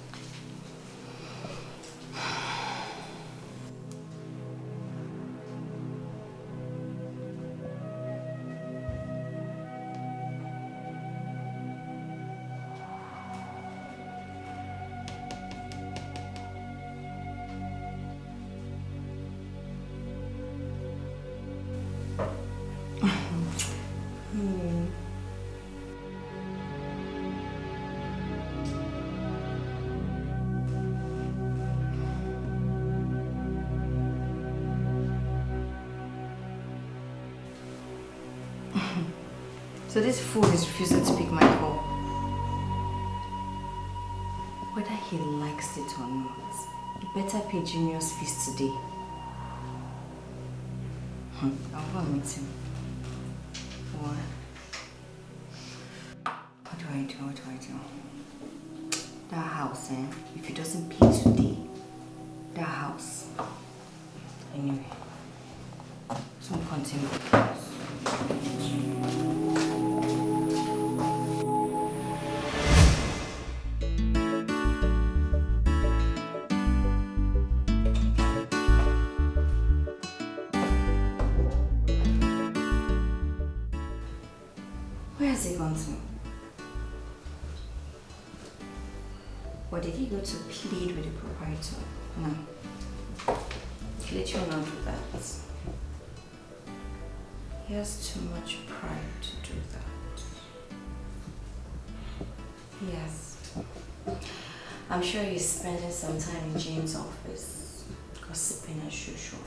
So this fool is refusing to pick my call. Whether he likes it or not, he better pay Junior's fees today. I'll go and meet him. What do I do? What do I do? That house, if he doesn't pay today, that house. Anyway, so we'll continue. Where has he gone to? Or did he go to plead with the proprietor? No. Kelechi will not do that. He has too much pride to do that. Yes. I'm sure he's spending some time in James' office, gossiping as usual.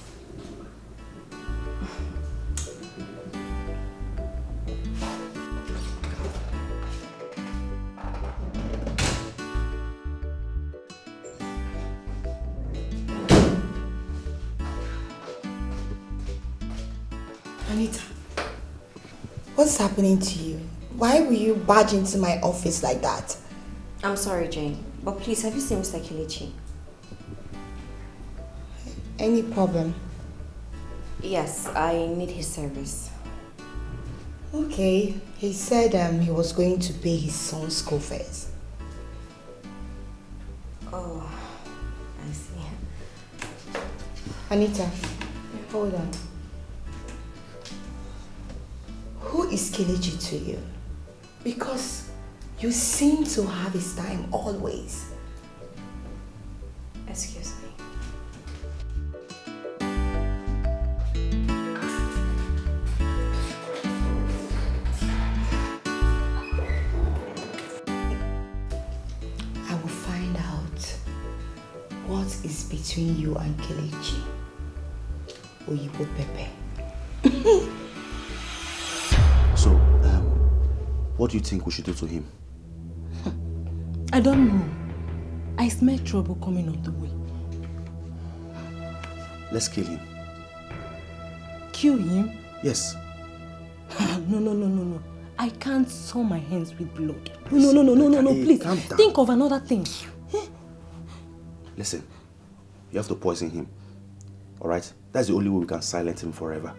Anita, what's happening to you? Why will you barge into my office like that? I'm sorry, Jane, but please, have you seen Mr. Kelechi? Any problem? Yes, I need his service. Okay, he said he was going to pay his son's school fees. Oh, I see. Anita, hold on. Who is Kelechi to you? Because you seem to have his time always. Excuse me. I will find out what is between you and Kelechi. Oyibo Pepe. So, what do you think we should do to him? I don't know. I smell trouble coming on the way. Let's kill him. Kill him? Yes. No. I can't soil my hands with blood. No, Hey, please. calm down. Think of another thing. Listen, you have to poison him. Alright? That's the only way we can silence him forever.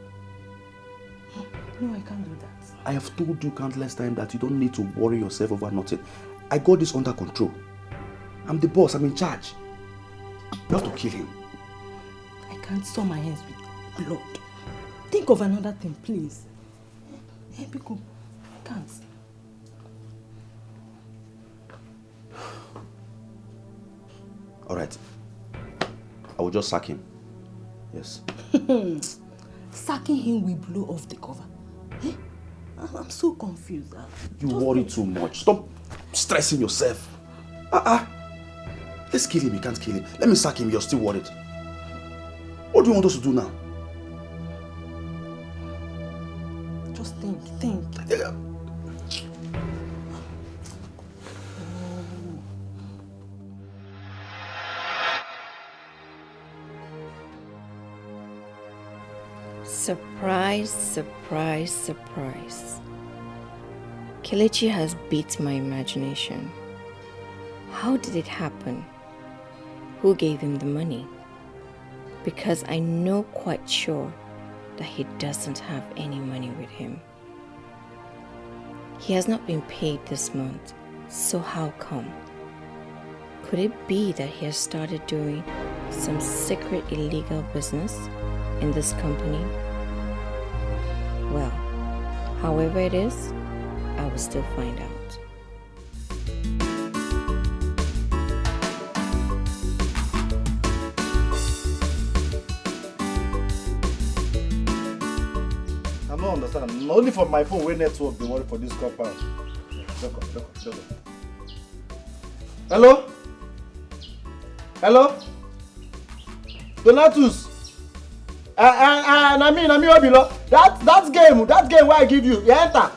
No, I can't do that. I have told you countless times that you don't need to worry yourself over nothing. I got this under control. I'm the boss, I'm in charge. You have to kill him. I can't soil my hands with blood. Think of another thing, please. Hey, Biko, I can't. Alright. I will just sack him. Yes. Sacking him will blow off the cover. Eh? I'm so confused. You worry too much. Stop stressing yourself. Let's kill him. You can't kill him. Let me sack him. You're still worried. What do you want us to do now? Just think. Surprise, surprise, surprise. Kelechi has beat my imagination. How did it happen? Who gave him the money? Because I know quite sure that he doesn't have any money with him. He has not been paid this month, so how come? Could it be that he has started doing some secret illegal business in this company? Well, however it is, I will still find out. I don't understand. Only for my phone, where network they worry for this compound. Look up. Hello? Hello? Donatus? Nami Obilo. That game where I give you enter.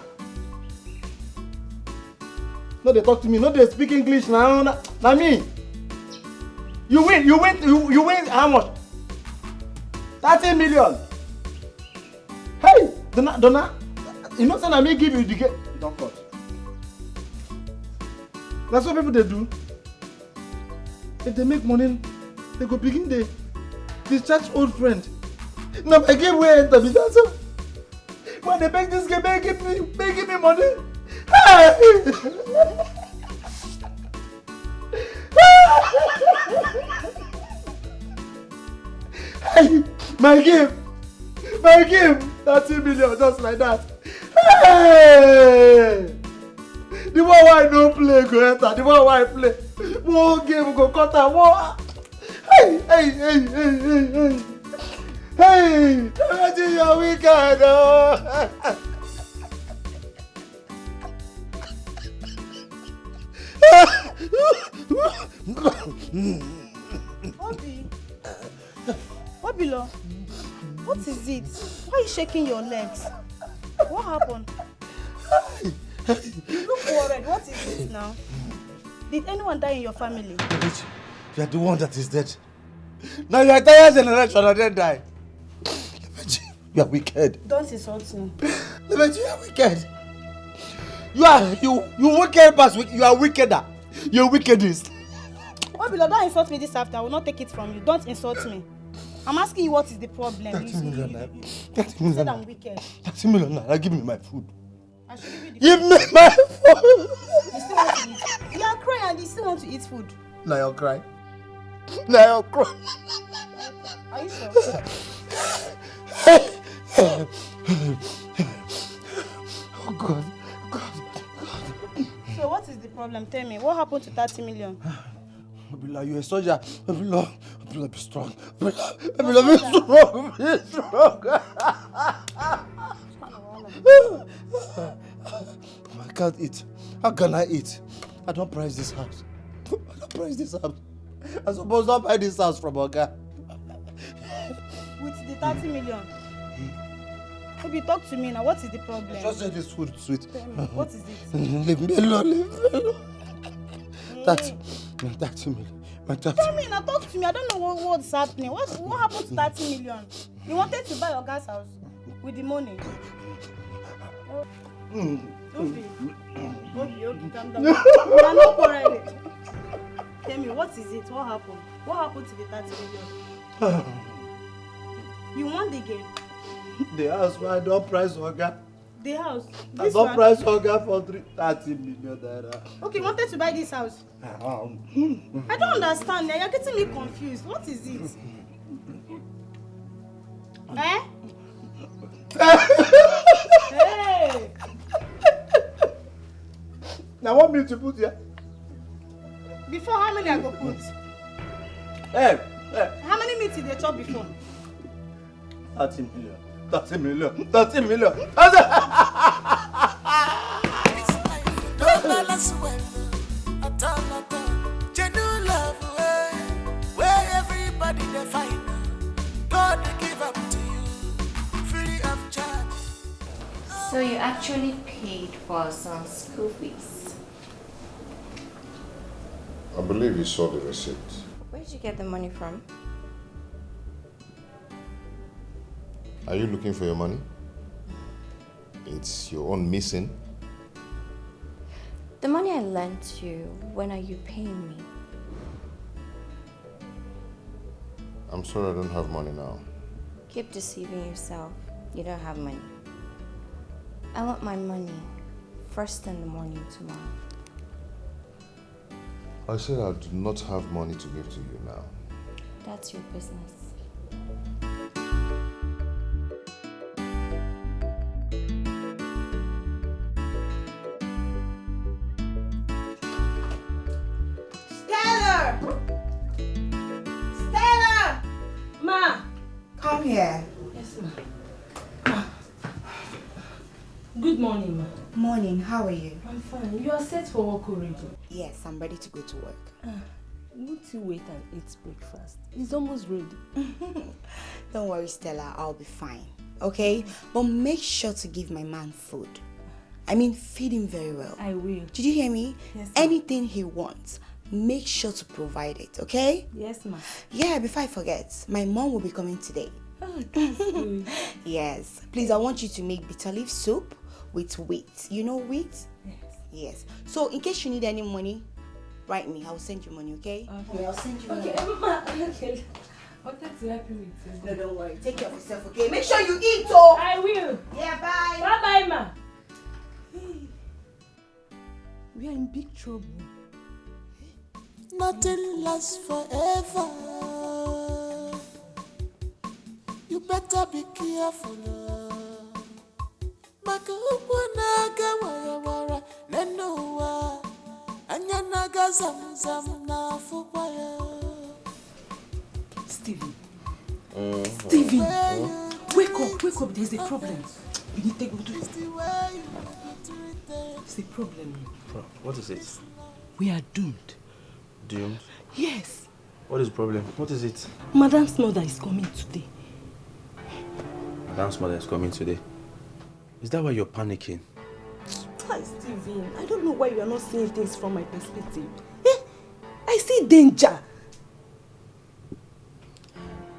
No, they talk to me. No, they speak English now. Nami. You win how much? 30 million. Hey, Donna. You know, Nami give you the game. You don't cut. That's what people they do. If they make money, they go begin they discharge old friend. Now I give way enter that's all. When they make this game, they give me money. Hey! Hey! My game, 30 million, just like that. Hey! The one why I don't play go enter, the one why I play. More game go cut out more. Hey! Hey! Imagine your weekend. Obilo, what is it? Why are you shaking your legs? What happened? You look worried. What is it now? Did anyone die in your family? You are the one that is dead. Now your entire generation are dead die. You are wicked. Don't insult me. You are wicked. You wicked past. You are wickeder. You're wickedest. Obilo, don't insult me this after. I will not take it from you. Don't insult me. I'm asking you what is the problem. 30 million. You said I'm wicked. 30 million naira. Give me my food. I should give you the Give me my food. You still want to eat? You are crying and you still want to eat food. Now you're crying. Now you're crying. Are you sure? Oh God. So what is the problem? Tell me. What happened to 30 million? Obila, you're a soldier. Obila, be strong. Obila, be strong. I can't eat. How can I eat? I don't price this house. I'm supposed to buy this house from Oga. With the 30 million? Maybe talk to me now. What is the problem? Just say this food sweet. Tell me, what is it? Leave me alone. 30 million. Tell me now, talk to me. I don't know what's happening. What happened to 30 million? You wanted to buy your gas house with the money. Okay, calm down. You are not quarreling. Tell me, what is it? What happened? What happened to the 30 million? You won the game. The house where I don't price Oga. The house? I don't price Oga for 30 million naira. Okay, you wanted to buy this house? I don't understand. You're getting me confused. What is it? Eh? Hey! Now what me to put here? Before, how many I go put? Hey! How many meat did they chop before? 30 million. 30 million. 30 million. Don't balance well. Genuine love, where everybody they find. God they give up to you, free of charge. So you actually paid for our son's school fees? I believe you saw the receipt. Where did you get the money from? Are you looking for your money? It's your own missing. The money I lent you, when are you paying me? I'm sorry I don't have money now. Keep deceiving yourself. You don't have money. I want my money first in the morning tomorrow. I said I do not have money to give to you now. That's your business. Stella! Stella! Ma! Come here. Yes, ma. Good morning, ma. Morning, how are you? I'm fine. You are set for work already? Yes, I'm ready to go to work. Won't you wait and eat breakfast? It's almost ready. Don't worry, Stella, I'll be fine. Okay? But make sure to give my man food. I mean, feed him very well. I will. Did you hear me? Yes, ma. Anything he wants, make sure to provide it, okay? Yes, ma. Yeah, before I forget, my mom will be coming today. Oh, that's good. Yes. Please, I want you to make bitter leaf soup with wheat. You know wheat? Yes. Yes. So, in case you need any money, write me. I'll send you money, okay? Okay. I'll send you money. Okay, ma. Okay. I wanted to help you with No, don't worry. Take care of yourself, okay? Make sure you eat, oh! I will. Yeah, bye. Bye-bye, ma. Hey. We are in big trouble. Nothing lasts forever. You better be careful. Maka ukwana wara wara nenowa anyana gazam zam na fukwaya. Stephen. Stephen. Wake up. There's a problem. You need to go to it. It's a problem. What is it? We are doomed. Doomed? Yes. What is the problem? What is it? Madam's mother is coming today. Madam's mother is coming today. Is that why you're panicking? Hi, Stephen. I don't know why you are not seeing things from my perspective. I see danger.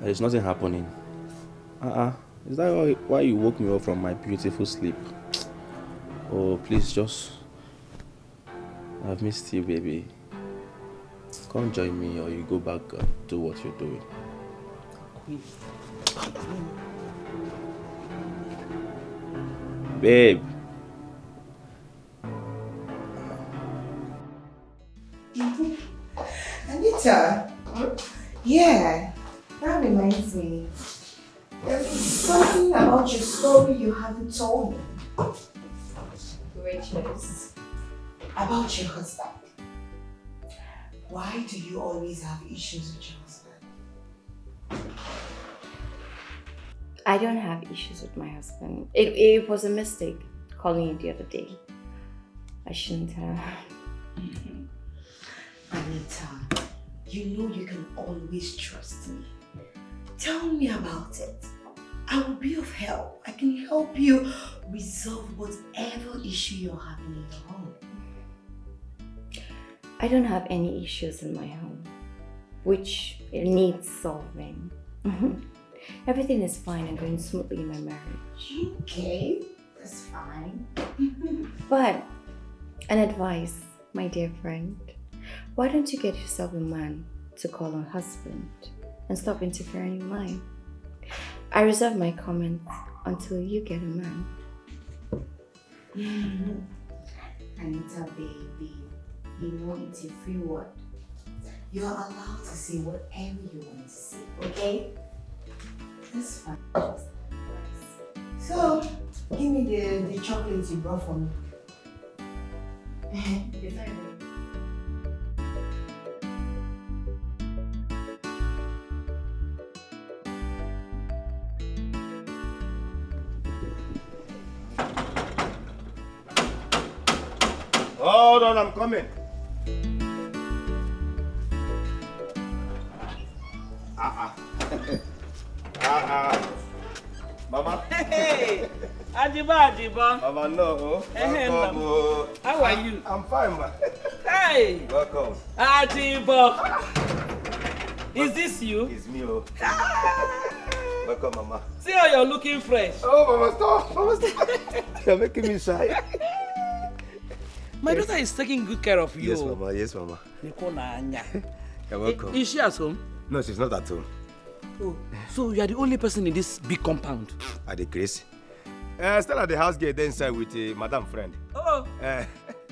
There is nothing happening. Is that why you woke me up from my beautiful sleep? Oh, please just... I've missed you, baby. Come join me or you go back and do what you're doing. Babe. Anita? Yeah, that reminds me. There's something about your story you haven't told me. Which is? About your husband. Why do you always have issues with your husband? I don't have issues with my husband. It was a mistake calling you the other day. I shouldn't have. Anita, you know you can always trust me. Tell me about it. I will be of help. I can help you resolve whatever issue you're having in your home. I don't have any issues in my home, which needs solving. Everything is fine and going smoothly in my marriage. Okay, that's fine. But an advice, my dear friend. Why don't you get yourself a man to call a husband and stop interfering in mine? I reserve my comments until you get a man. Anita, baby, you know it's a free word. You are allowed to say whatever you want to say, okay? That's fine. So, give me the chocolates you brought for me. Hold on, I'm coming. Mama. Hey, Ajiba. Mama, no. Welcome. How are you? I'm fine, ma. Hey. Welcome. Ajiba. Is this you? It's me, oh. Welcome, Mama. See how you're looking fresh. Oh, Mama, stop. Mama, stop. You're making me shy. My daughter is taking good care of you. Yes, Mama. Yes, Mama. You're welcome. Is she at home? No, she's not at home. Oh, so you are the only person in this big compound? At the Grace. Still at the house gate inside with a madam friend. Oh.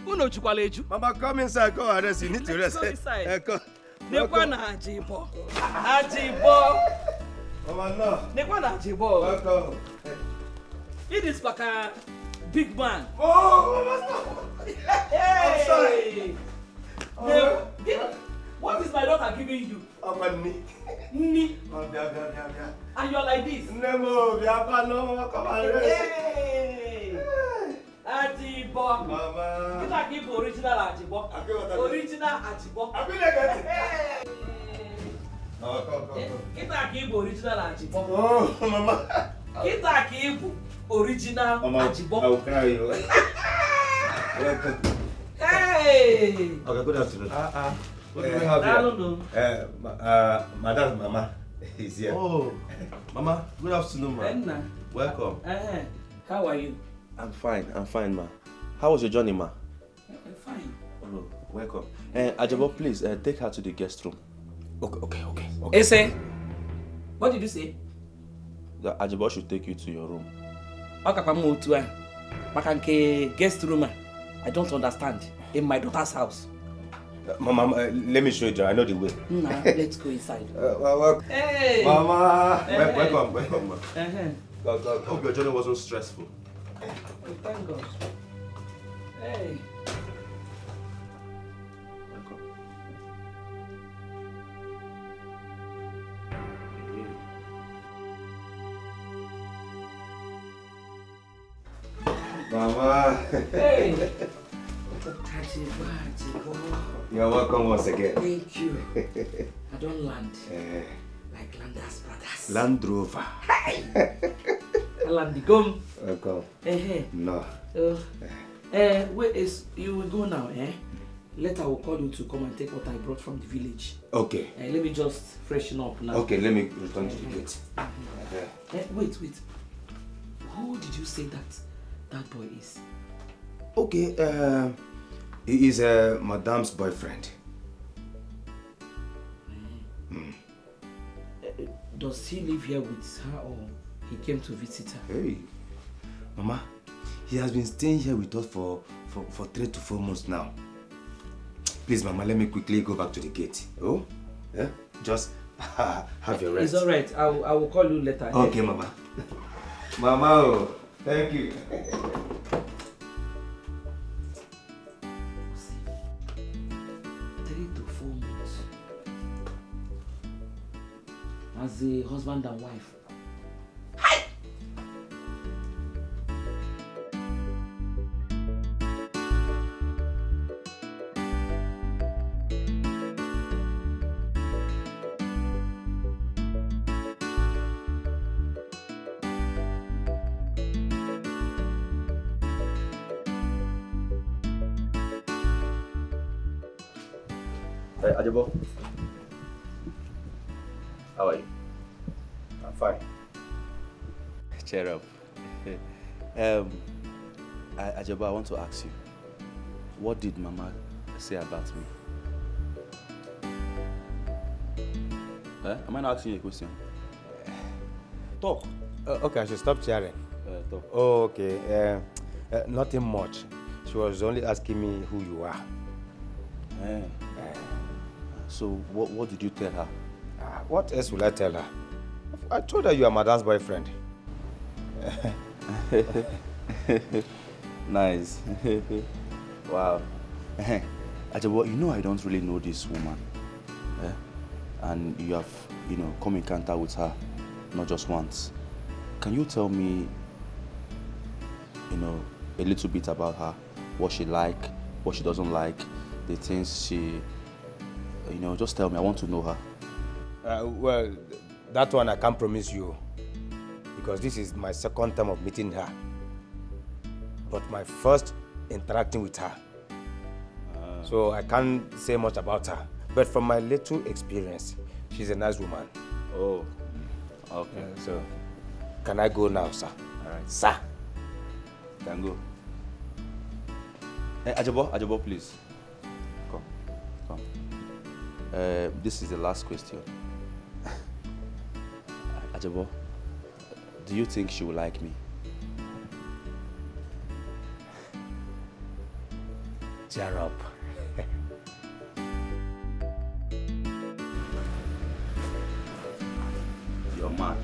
Uno chukwaleju. Mama, come inside. Come and rest. You need to rest. Go inside. Come. Nekwana Ajibo. Ajibo. Mama, no. Nekwana Ajibo. Welcome. It is like a big man. Oh, Mama, stop. Hey. I'm sorry. What is my daughter giving you? Ni. And you're like this. Nemo, no, come and rest. Hey. Ajibo. Mama. Kita give original Ajibo. Original Ajibo. Hey. Oh, come. Kita give original Ajibo. Oh, Mama. Kita give original Ajibo. I will carry you. Welcome. Hey. Okay, good afternoon. What do we have here? Madam, Mama is here. Oh, Mama, good afternoon, ma. Enna. Welcome. How are you? I'm fine, ma. How was your journey, ma? I'm fine. Oh, welcome. Ajabo, please take her to the guest room. Okay. Ese, what did you say? The Ajabo should take you to your room. Makanke guest room. I don't understand. In my daughter's house. Mama, let me show you. I know the way. Nah, let's go inside. Hey! Mama! Welcome, ma. Hope your journey wasn't stressful. Oh, thank God. Hey. Welcome. Mama! Hey! You're welcome once again. Thank you. I don't land like Landers brothers. Land Rover. Hey! I land the gum. Welcome. No. Wait, you will go now, Later I will call you to come and take what I brought from the village. Okay. Let me just freshen up now. Okay, let me return to the gate. Wait. Who did you say that boy is? Okay, he is Madame's boyfriend. Does he live here with her or he came to visit her? Hey, Mama, he has been staying here with us for 3 to 4 months now. Please, Mama, let me quickly go back to the gate. Oh? Yeah? Just have your rest. It's alright. I will call you later. Okay, Mama. Mama, thank you. 3 to 4 months. As a husband and wife. Hi! Ajabo, how are you? I'm fine. Cheer up. Ajabo, I want to ask you, what did Mama say about me? Am I not asking you a question? Talk. Okay, I should stop cheering. Talk. Oh, okay. Nothing much. She was only asking me who you are. So what did you tell her? What else will I tell her? I told her you are Madame's boyfriend. Nice. Wow. Ajabo, you know I don't really know this woman. And you have, come in contact with her, not just once. Can you tell me, a little bit about her? What she like, what she doesn't like, the things she... just tell me. I want to know her. Well, that one I can't promise you, because this is my second time of meeting her. But my first interacting with her. So I can't say much about her. But from my little experience, she's a nice woman. Oh, Okay. So, can I go now, sir? Alright. Sir. You can go. Hey, Ajabo, please. Come. This is the last question. Ajabo, do you think she will like me? Cheer up. You're mad.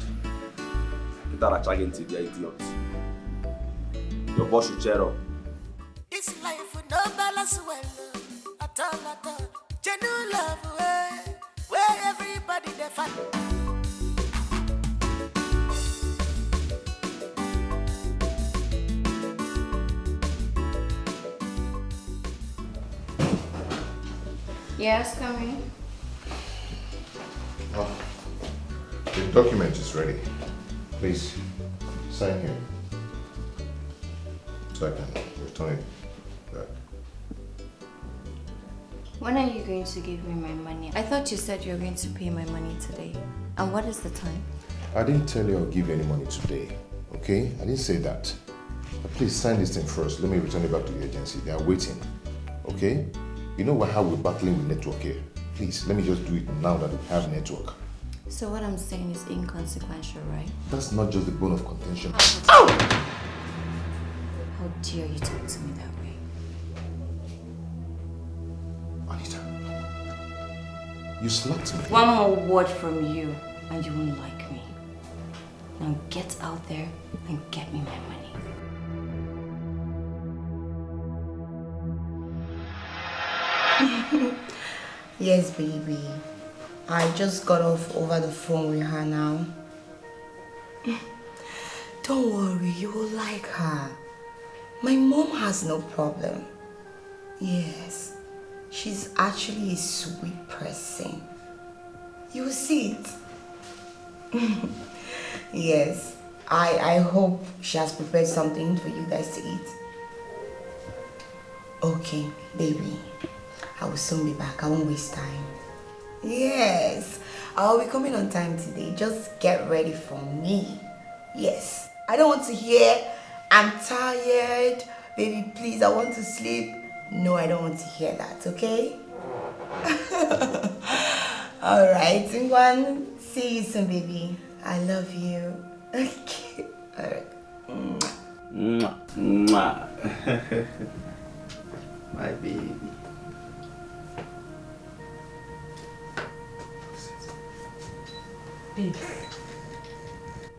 You are trying to be an idiot. Your boss should cheer up. This life will no balance well at all. Genuine love, where everybody they fight. Yes, come in. Oh, the document is ready. Please, sign here. So I can return it back. When are you going to give me my money? I thought you said you were going to pay my money today. And what is the time? I didn't tell you I'll give you any money today, okay? I didn't say that. But please sign this thing first. Let me return it back to the agency. They are waiting, okay? You know how we're battling with network here. Please, let me just do it now that we have network. So what I'm saying is inconsequential, right? That's not just the bone of contention. How dare you talk to me that way? Anita, you slapped me. One more word from you and you won't like me. Now get out there and get me my money. Yes, baby. I just got off over the phone with her now. Don't worry, you will like her. My mom has no problem. Yes, she's actually a sweet person. You will see it. Yes, I hope she has prepared something for you guys to eat. Okay, baby. I will soon be back. I won't waste time. Yes, I'll be coming on time today. Just get ready for me. Yes, I don't want to hear, I'm tired. Baby, please, I want to sleep. No, I don't want to hear that, okay? Alright, Ngwan. See you soon, baby. I love you. Okay. Alright. Mwah. Mwah. My baby. Babe,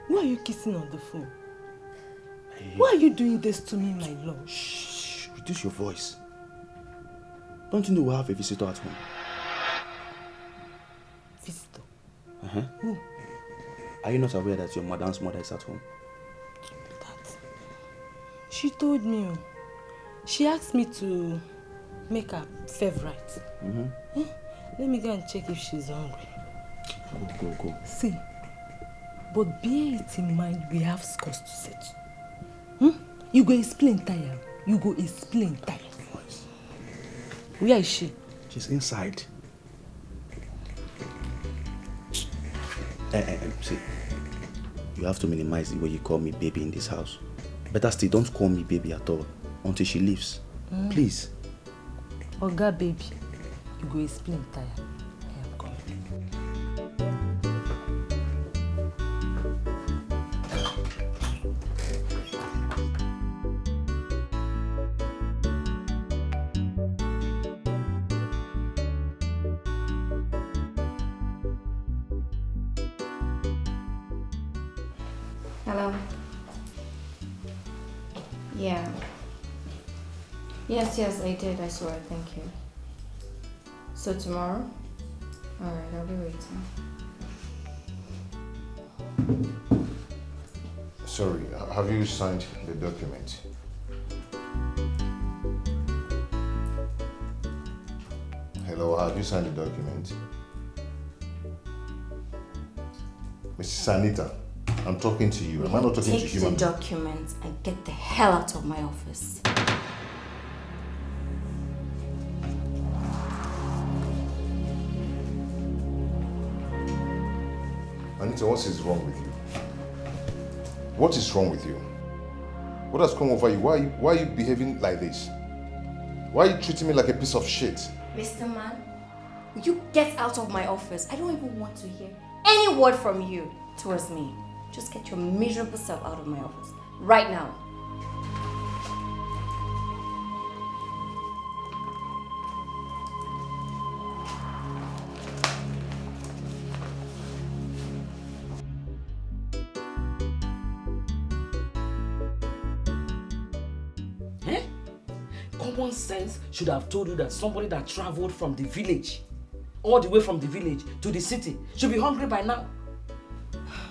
why are you kissing on the phone? Hey. Why are you doing this to me, my love? Shh, reduce your voice. Don't you know we have a visitor at home? Visitor? Uh-huh. Who? Are you not aware that your madam's mother is at home? That? She told me. She asked me to make her favorite. Mm-hmm. Let me go and check if she's hungry. Go. See, but bear it in mind, we have scores to settle. You go explain tire. You go explain tire. Where is she? She's inside. See, you have to minimize the way you call me baby in this house. Better still, don't call me baby at all until she leaves. Please. Oga baby, you go explain tire. I am coming. Hello? Yeah. Yes, I did. I saw it. Thank you. So tomorrow? Alright, I'll be waiting. Sorry, have you signed the document? Hello, have you signed the document? Mrs. Anita, I'm talking to you. Am I not talking to human? Take the documents and get the hell out of my office. Anita, what is wrong with you? What is wrong with you? What has come over you? Why are you behaving like this? Why are you treating me like a piece of shit? Mr. Man, will you get out of my office? I don't even want to hear any word from you towards me. Just get your miserable self out of my office. Right now. Common sense should have told you that somebody that traveled from the village, all the way from the village to the city, should be hungry by now.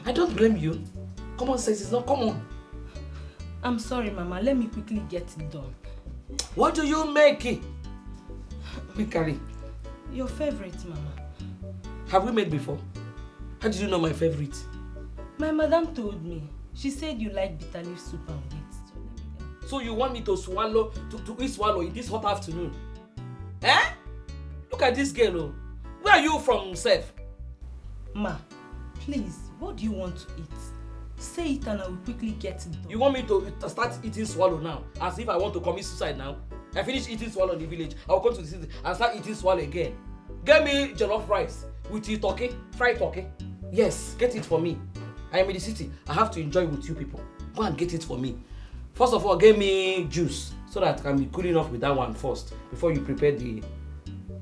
I don't blame you. Common sense is not common. I'm sorry, Mama. Let me quickly get it done. What do you make? Mikari. Your favorite, Mama. Have we made before? How did you know my favorite? My madam told me. She said you like bitter leaf soup and wheat. So you want me to swallow, to eat swallow in this hot afternoon? Eh? Look at this girl, oh. Where are you from, Seth? Ma, please, what do you want to eat? Say it and I will quickly get it done. You want me to start eating swallow now? As if I want to commit suicide now? I finish eating swallow in the village, I will come to the city and start eating swallow again. Get me jollof rice with the turkey, fried turkey. Yes, get it for me. I am in the city, I have to enjoy with you people. Go and get it for me. First of all, give me juice so that I can be cooling off with that one first before you prepare the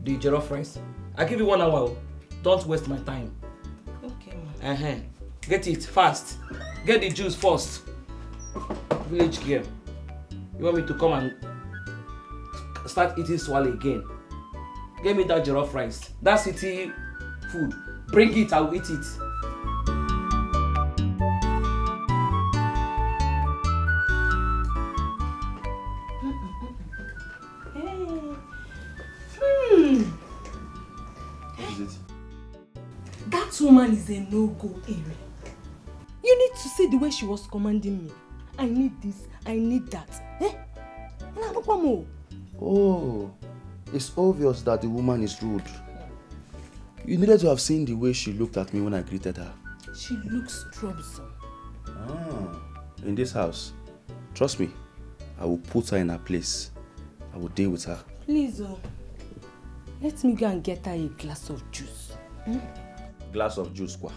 jollof rice. I give you 1 hour. Don't waste my time. Okay, ma. Get it fast. Get the juice first. Village girl. You want me to come and start eating swallow again? Give me that jollof rice. That city food. Bring it, I will eat it. That woman is a no-go area. You need to see the way she was commanding me. I need this, I need that. Oh, it's obvious that the woman is rude. You needed to have seen the way she looked at me when I greeted her. She looks troublesome. In this house, trust me, I will put her in her place. I will deal with her. Please, let me go and get her a glass of juice. Glass of juice, kwa.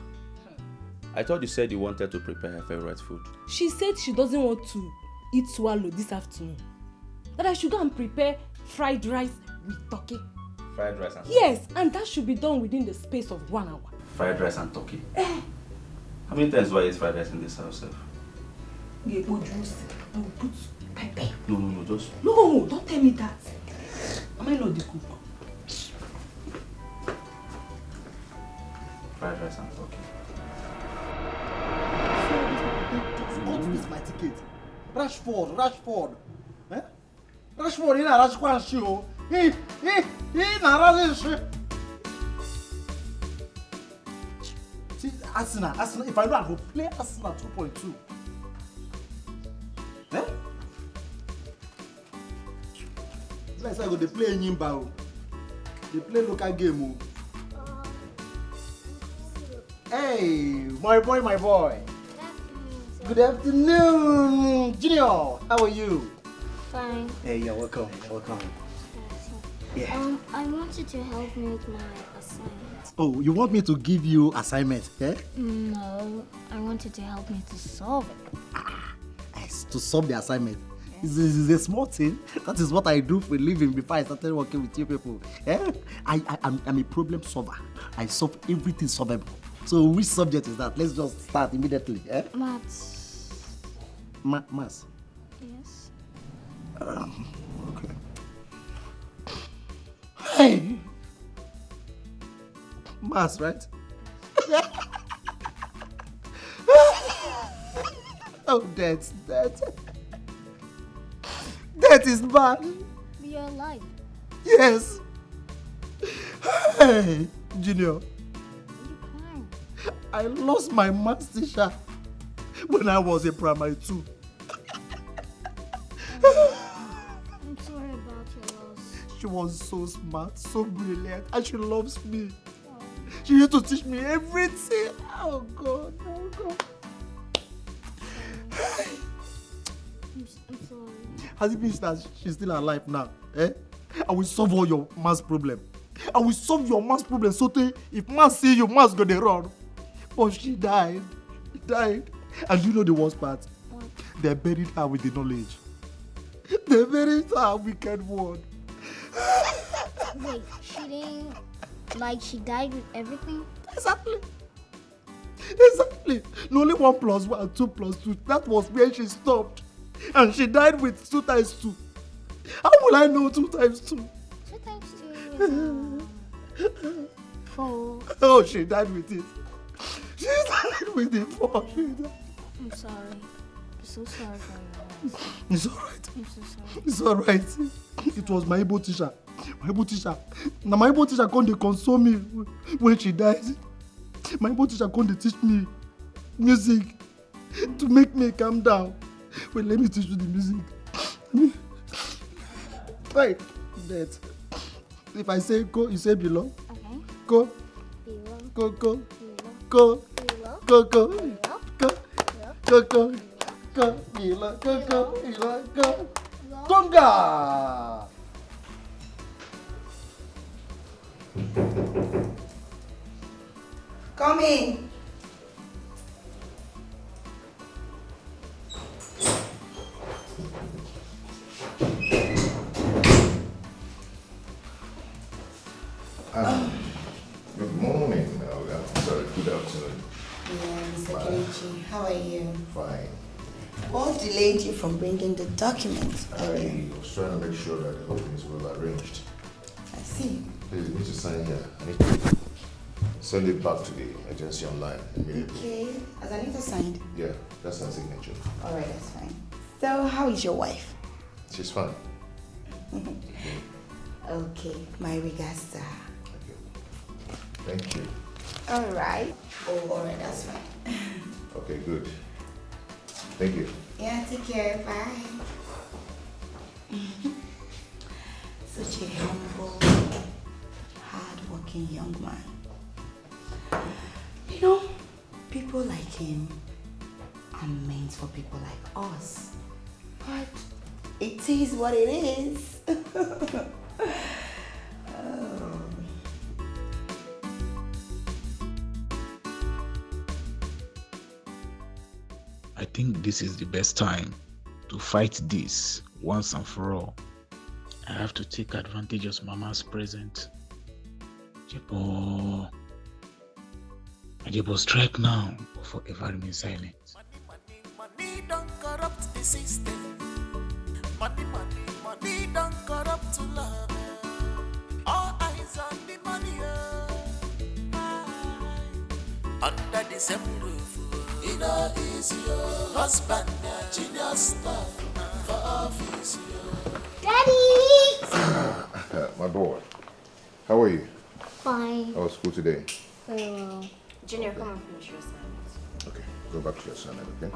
I thought you said you wanted to prepare her favorite food. She said she doesn't want to eat swallow this afternoon. That I should go and prepare fried rice with turkey. Fried rice and turkey? Yes, and that should be done within the space of 1 hour. Fried rice and turkey? How many times do I eat fried rice in this house, sir? I will put pepper. No, just... No, don't tell me that. Am I not the cook? Fried rice and turkey. Don't miss my ticket. Rashford. Eh? Rashford, na Rashford show. Na Rashford. See, Arsenal. If I know I go play Arsenal 2.2. Eh? Let's go. They play Nyimba. They play local game. Hey, my boy. Good afternoon, Junior. How are you? Fine. Hey, you're welcome. Yeah. I wanted to help me with my assignment. Oh, you want me to give you assignment? Eh? No, I wanted to help me to solve it. Yes, to solve the assignment. This is a small thing. That is what I do for a living before I started working with you people. Eh? I'm a problem solver. I solve everything solvable. So which subject is that? Let's just start immediately. Eh? Maths. Maths? Yes. Okay. Hey! Maths, right? Oh, that is bad. We are alive. Yes. Hey, Junior. I lost my maths teacher when I was in primary 2. I'm sorry about your loss. She was so smart, so brilliant, and she loves me. She used to teach me everything. Oh God, oh God. I'm sorry. Has it been that she's still alive now? Eh? I will solve all your mass problem. I will solve your mass problem so that if mass see you, mass go dey run. But she died. She died. And you know the worst part? What? They buried her with the knowledge. They buried her wicked word. Wait, she didn't... Like, she died with everything? Exactly. Exactly. No, only 1 + 1, 2 + 2. That was where she stopped. And she died with 2 × 2. How will I know 2 × 2? 2 × 2 is 4. Oh, she died with it. She died with the 4. She died. I'm sorry. I'm so sorry for your loss. It's alright. I'm so sorry. It's alright. It was my Igbo teacher. My Igbo teacher. Now my Igbo teacher come dey console me when she died. My Igbo teacher come dey teach me music to make me calm down. Wait, let me teach you the music. Right. That. If I say go, you say below. Okay. Go. Below. Go, go. Below. Go. Below. Go, go. Below. Go. Go, go. Go. Below. Go, go. Below. Go. Conga. Come in. Good morning. Sorry, good afternoon. Yeah, Mr. Kelechi, how are you? Fine. What delayed you from bringing the documents? I was trying to make sure that the whole thing is well arranged. I see. Please, you need to sign here. I need to send it back to the agency online immediately. Okay. Has Anita signed? Yeah, that's her signature. All right, that's fine. So, how is your wife? She's fine. Okay, my regards to her. Thank you. All right. Oh, all right, that's fine. Okay, good. Thank you. Yeah, take care. Bye. Such a humble, hard-working young man. You know, people like him are meant for people like us. But it is what it is. I think this is the best time to fight this once and for all. I have to take advantage of Mama's presence. Jebo. Jebo, strike now or forever remain silent. Money don't corrupt the system. Money don't corrupt to love. All eyes on the money. Under the same roof. It all is your husband, genius stuff for office. Daddy! My boy, how are you? Fine. How was school today? Very well. Junior, come and finish your assignment. Okay, go back to your assignment, okay?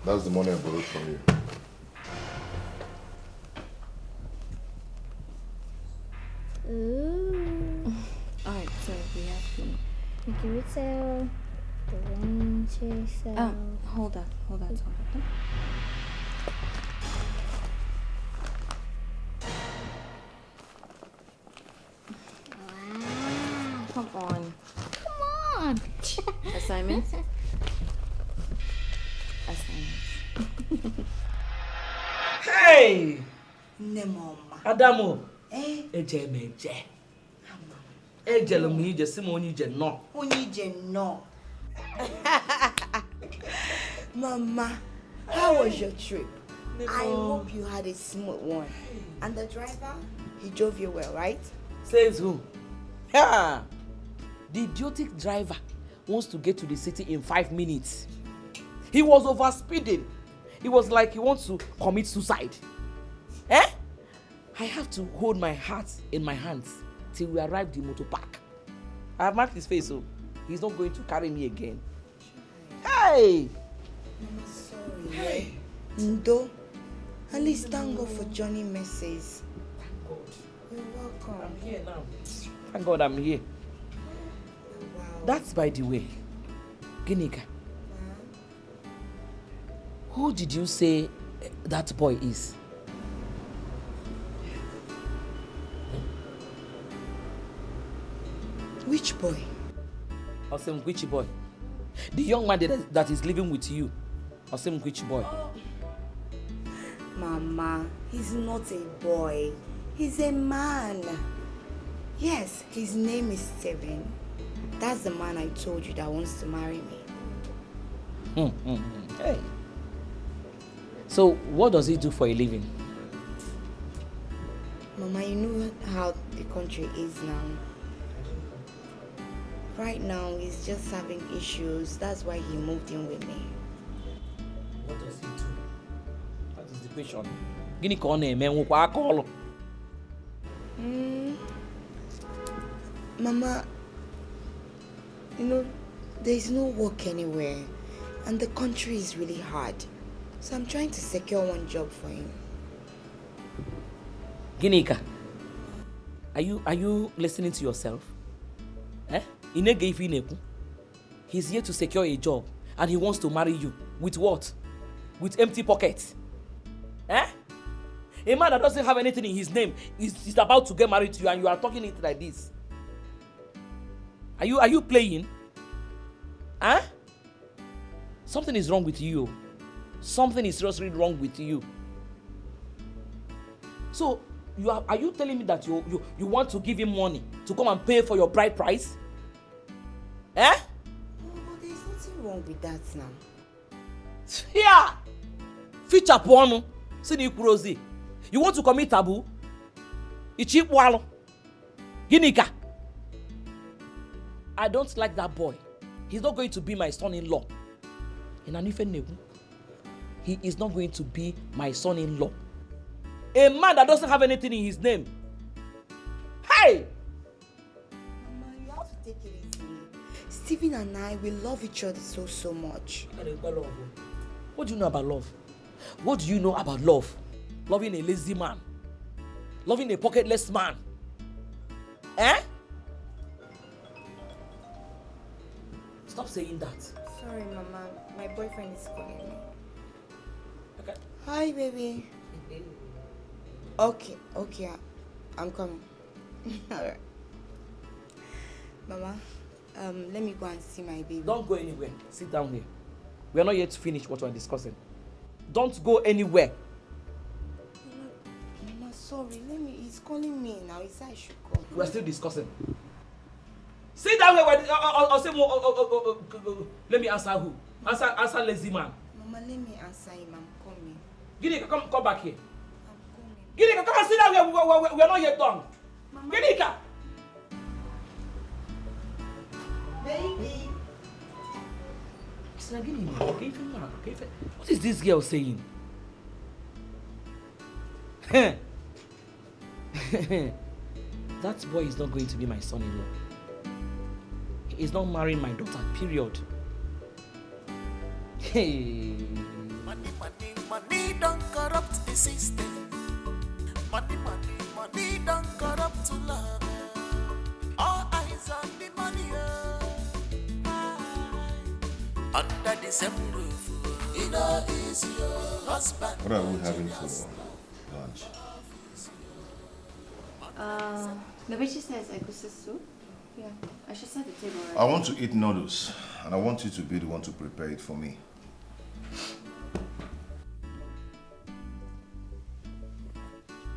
That's the money I borrowed from you. Ooh. Alright, so we have to... Mickey Retail. The range sale. Hold on. Wow. Come on. Come on. Assignments? Hey! Nemoma. Adamu. Eh? Eje meje. Eje lo mi je simo oni je no. Onije no. Mama, how was your trip? I hope you had a smooth one. And the driver, he drove you well, right? Says who? Yeah. The idiotic driver wants to get to the city in 5 minutes. He was over speeding. It was like he wants to commit suicide. Eh? I have to hold my heart in my hands till we arrive the motor park. I have marked his face, so he's not going to carry me again. Hey! Mama, sorry. Hey! Ndo, at least thank God for Johnny Messays. Thank God. You're welcome. I'm here now. Thank God I'm here. That's by the way. Ginika. Who did you say that boy is? Which boy? Osem which boy? The young man that is living with you. Osem which boy? Mama, he's not a boy. He's a man. Yes, his name is Steven. That's the man I told you that wants to marry me. Hey. So, what does he do for a living? Mama, you know how the country is now. Right now, he's just having issues. That's why he moved in with me. What does he do? That is the question. Gini ka ọ na-eme nwụkwa aka ọlụ? Mama, you know, there's no work anywhere. And the country is really hard. So I'm trying to secure one job for him. Ginika, are you listening to yourself? Eh? He's here to secure a job and he wants to marry you. With what? With empty pockets. Eh? A man that doesn't have anything in his name is about to get married to you and you are talking it like this. Are you playing? Huh? Something is wrong with you. Something is seriously wrong with you. So, are you telling me that you want to give him money to come and pay for your bride price? Eh? No, there's nothing wrong with that now. Yeah! Feature porno. Sini you want to commit taboo? Ichi walo. Ginika. I don't like that boy. He's not going to be my son-in-law. He is not going to be my son-in-law. A man that doesn't have anything in his name. Hey! Mama, you have to take it easy. Stephen and I, we love each other so much. What do you know about love? What do you know about love? Loving a lazy man. Loving a pocketless man. Eh? Stop saying that. Sorry, Mama. My boyfriend is calling me. Okay. Hi, baby. Okay, I'm coming. Alright. Mama, let me go and see my baby. Don't go anywhere. Sit down here. We are not yet to finish what we are discussing. Don't go anywhere. Mama, sorry. He's calling me now. He said I should go. We are still discussing. Sit down here. I'll say more. Let me answer who? Answer lazy man. Mama, let me answer him. I'm coming. Ginika, come back here. I'm coming. Ginika, come and sit down here. We are not yet done. Mama. Ginika! Baby. What is this girl saying? That boy is not going to be my son-in-law. He is not marrying my daughter, period. Hey. Money don't corrupt the system. Money don't corrupt love. All eyes on the money. Under the same roof, it all is your husband. What are we having for lunch? Maybe she says egusi soup. Yeah, I should set the table right. I want to eat noodles, and I want you to be the one to prepare it for me.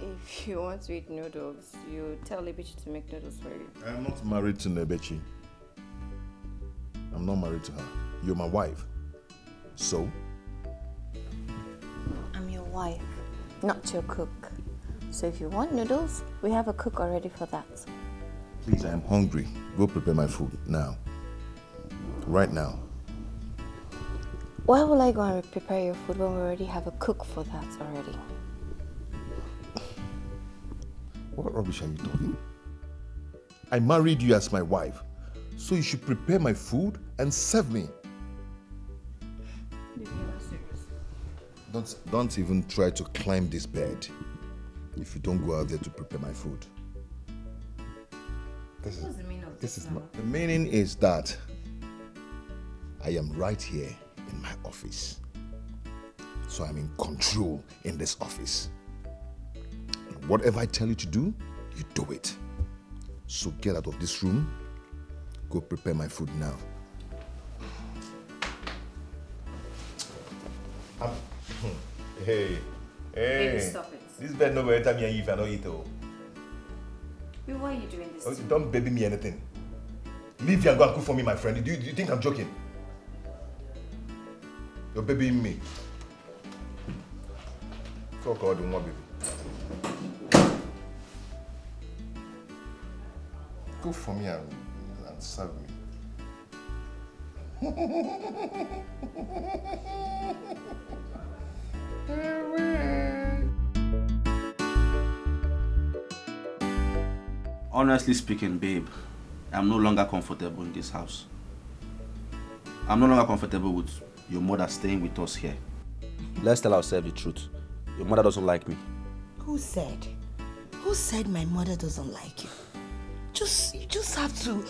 If you want to eat noodles, you tell Lebechi to make noodles for you. I am not married to Nebechi. I'm not married to her. You're my wife. So? I'm your wife, not your cook. So if you want noodles, we have a cook already for that. Please, I am hungry. Go prepare my food now. Right now. Why will I go and prepare your food when we already have a cook for that already? What rubbish are you talking? I married you as my wife, so you should prepare my food and serve me. Don't even try to climb this bed if you don't go out there to prepare my food. What's the meaning of This is now? not. The meaning is that I am right here in my office. So I'm in control in this office. And whatever I tell you to do, you do it. So get out of this room. Go prepare my food now. Hey. Baby, stop it. This bed no go enter me and you if I don't eat. Wait, why are you doing this? Oh, don't baby me anything. Leave here and go and cook for me, my friend. Do you think I'm joking? You're babying me. Talk all the more, baby. Cook for me and serve me. Honestly speaking, babe, I'm no longer comfortable in this house. I'm no longer comfortable with your mother staying with us here. Let's tell ourselves the truth. Your mother doesn't like me. Who said? Who said my mother doesn't like you? You just have to,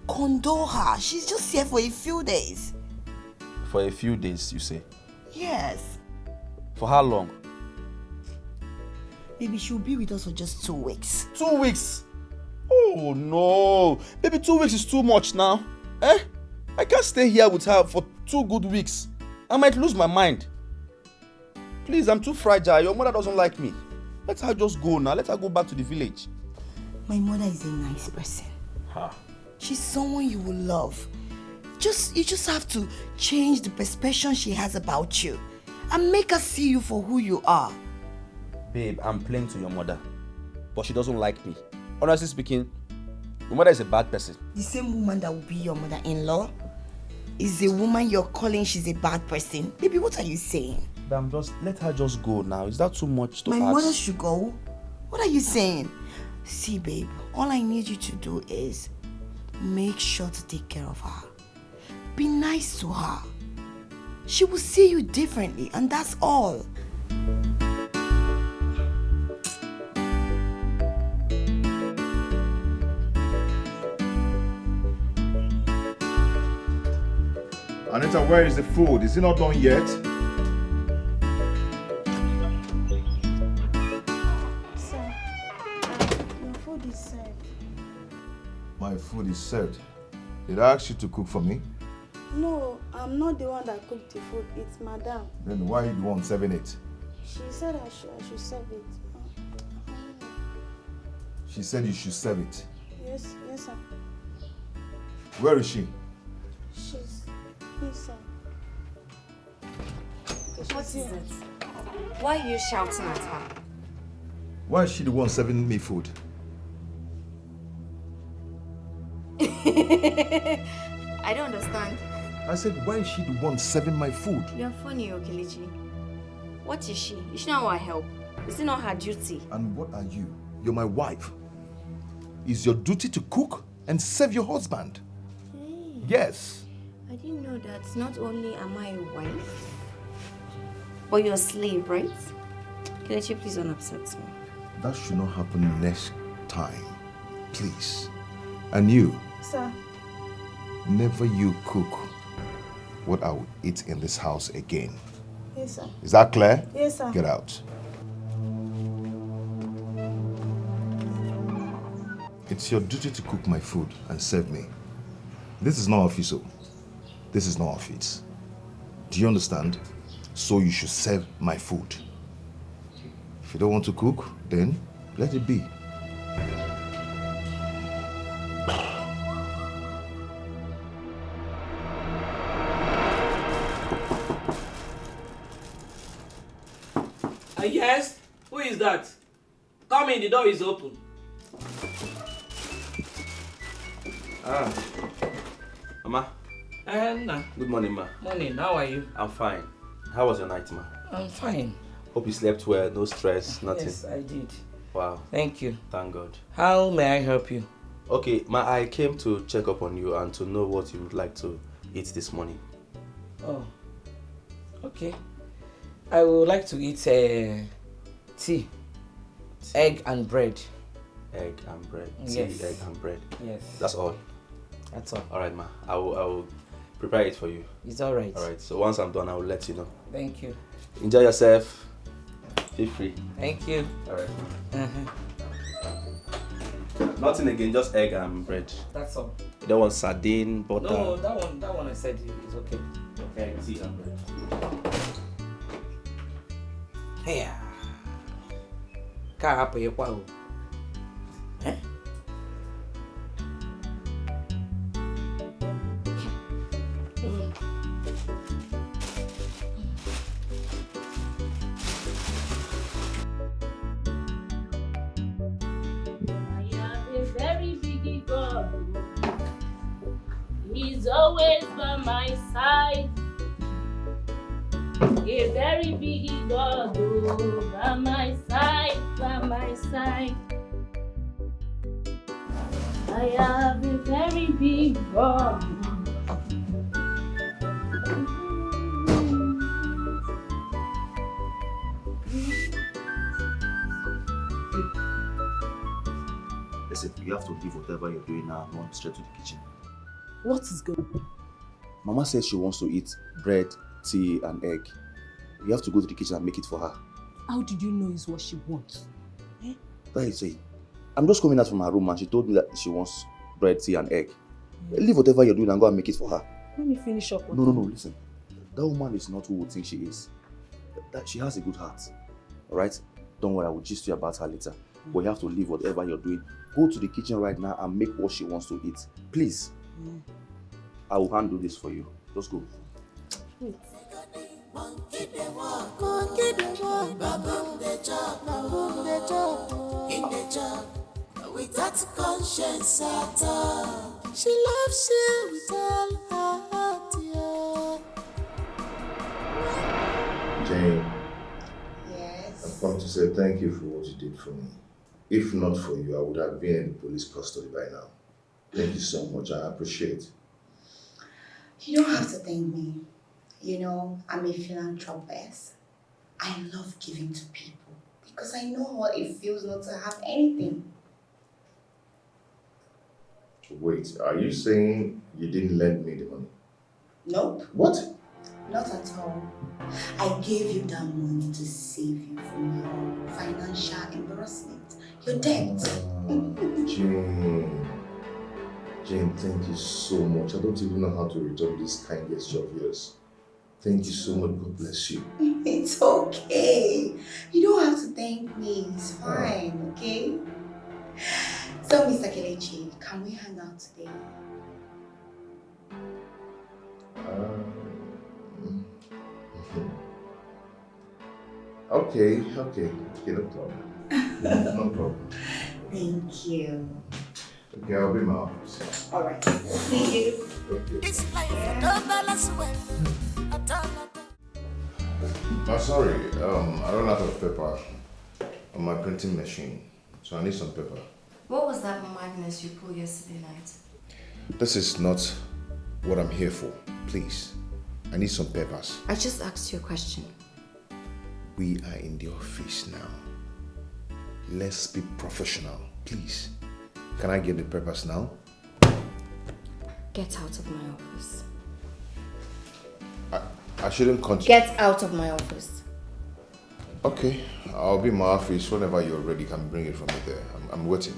condole her. She's just here for a few days. For a few days, you say? Yes. For how long? Maybe she'll be with us for just 2 weeks. 2 weeks? Oh no! Baby, 2 weeks is too much now. I can't stay here with her for 2 good weeks. I might lose my mind. Please, I'm too fragile. Your mother doesn't like me. Let her just go now. Let her go back to the village. My mother is a nice person. She's someone you will love. You just have to change the perception she has about you and make her see you for who you are. Babe, I'm playing to your mother, but she doesn't like me. Honestly speaking, your mother is a bad person. The same woman that will be your mother-in-law is a woman you're calling she's a bad person. Baby, what are you saying? But let her just go now. Is that too much to ask? My mother should go? What are you saying? See, babe, all I need you to do is make sure to take care of her. Be nice to her. She will see you differently, and that's all. Anita, where is the food? Is it not done yet? Sir, your food is served. My food is served. Did I ask you to cook for me? No, I'm not the one that cooked the food. It's Madame. Then why are you the one serving it? She said I should serve it. She said you should serve it. Yes, sir. Where is she? She's inside. What is it? Why are you shouting at her? Why is she the one serving me food? I don't understand. I said, why is she the one serving my food? You're funny, Okelechi. What is she? Is she not our help? Is it not her duty? And what are you? You're my wife. It's your duty to cook and serve your husband. Hey. Yes. I didn't know that not only am I a wife, but you're a slave, right? Kelechi, please don't upset me. That should not happen next time. Please. And you, Sir. never you cook what I will eat in this house again. Yes, sir. Is that clear? Yes, sir. Get out. It's your duty to cook my food and serve me. This is not office. This is not office. Do you understand? So you should serve my food. If you don't want to cook, then let it be. Yes? Who is that? Come in, the door is open. Mama. Nah. Good morning, ma. Morning, how are you? I'm fine. How was your night, ma? I'm fine. Hope you slept well, no stress, nothing. Yes, I did. Wow. Thank you. Thank God. How may I help you? Okay, ma, I came to check up on you and to know what you would like to eat this morning. Oh, okay. I would like to eat tea, egg and bread. egg and bread. Yes. Tea, egg and bread. Yes. That's all. That's all. All right, ma. I will prepare it for you. It's all right. All right. So once I'm done, I will let you know. Thank you. Enjoy yourself. Feel free. Thank you. All right. Nothing again, just egg and bread. That's all. You don't want sardine, butter. No, that one I said is okay. Egg, tea, and bread. Yeah. Ka hapụ ịkwa o. Eh? He's always by my side. A very big God, oh, by my side, by my side. I have a very big God. Listen, you have to leave whatever you're doing now and run straight to the kitchen. What is going on? Mama says she wants to eat bread, tea, and egg. You have to go to the kitchen and make it for her. How did you know is what she wants? Eh? That is it. I'm just coming out from her room and she told me that she wants bread, tea, and egg. Leave whatever you're doing and go and make it for her. Let me finish up. No, listen. That woman is not who we think she is. That she has a good heart. Alright? Don't worry, I will gist you about her later. But you have to leave whatever you're doing. Go to the kitchen right now and make what she wants to eat. Please. I will handle this for you. Just go. Wait. Monkey they walk, baboon they chop, in the chop, without conscience at all. She loves you with all her heart, yeah. Jane, Yes. I've come to say thank you for what you did for me. If not for you, I would have been in police custody by now. Thank you so much. I appreciate it. You don't have to thank me. You know, I'm a philanthropist. I love giving to people because I know what it feels not to have anything. Wait, are you saying you didn't lend me the money? Nope. What? Not at all. I gave you that money to save you from your financial embarrassment, your debt. Jane, thank you so much. I don't even know how to return this kind gesture of yours. Thank you so much. God bless you. It's okay. You don't have to thank me. It's fine, okay? So, Mr. Kelechi, can we hang out today? Okay, no problem. No problem. Thank you. Okay, I'll be in my office. All right. See you. Okay. This life don't balance well at all. I'm sorry, I ran out of paper on my printing machine, so I need some paper. What was that madness you pulled yesterday night? This is not what I'm here for. Please, I need some papers. I just asked you a question. We are in the office now. Let's be professional, please. Can I get the papers now? Get out of my office. I shouldn't continue. Get out of my office. Okay, I'll be in my office whenever you're ready. Can bring it from me there. I'm waiting.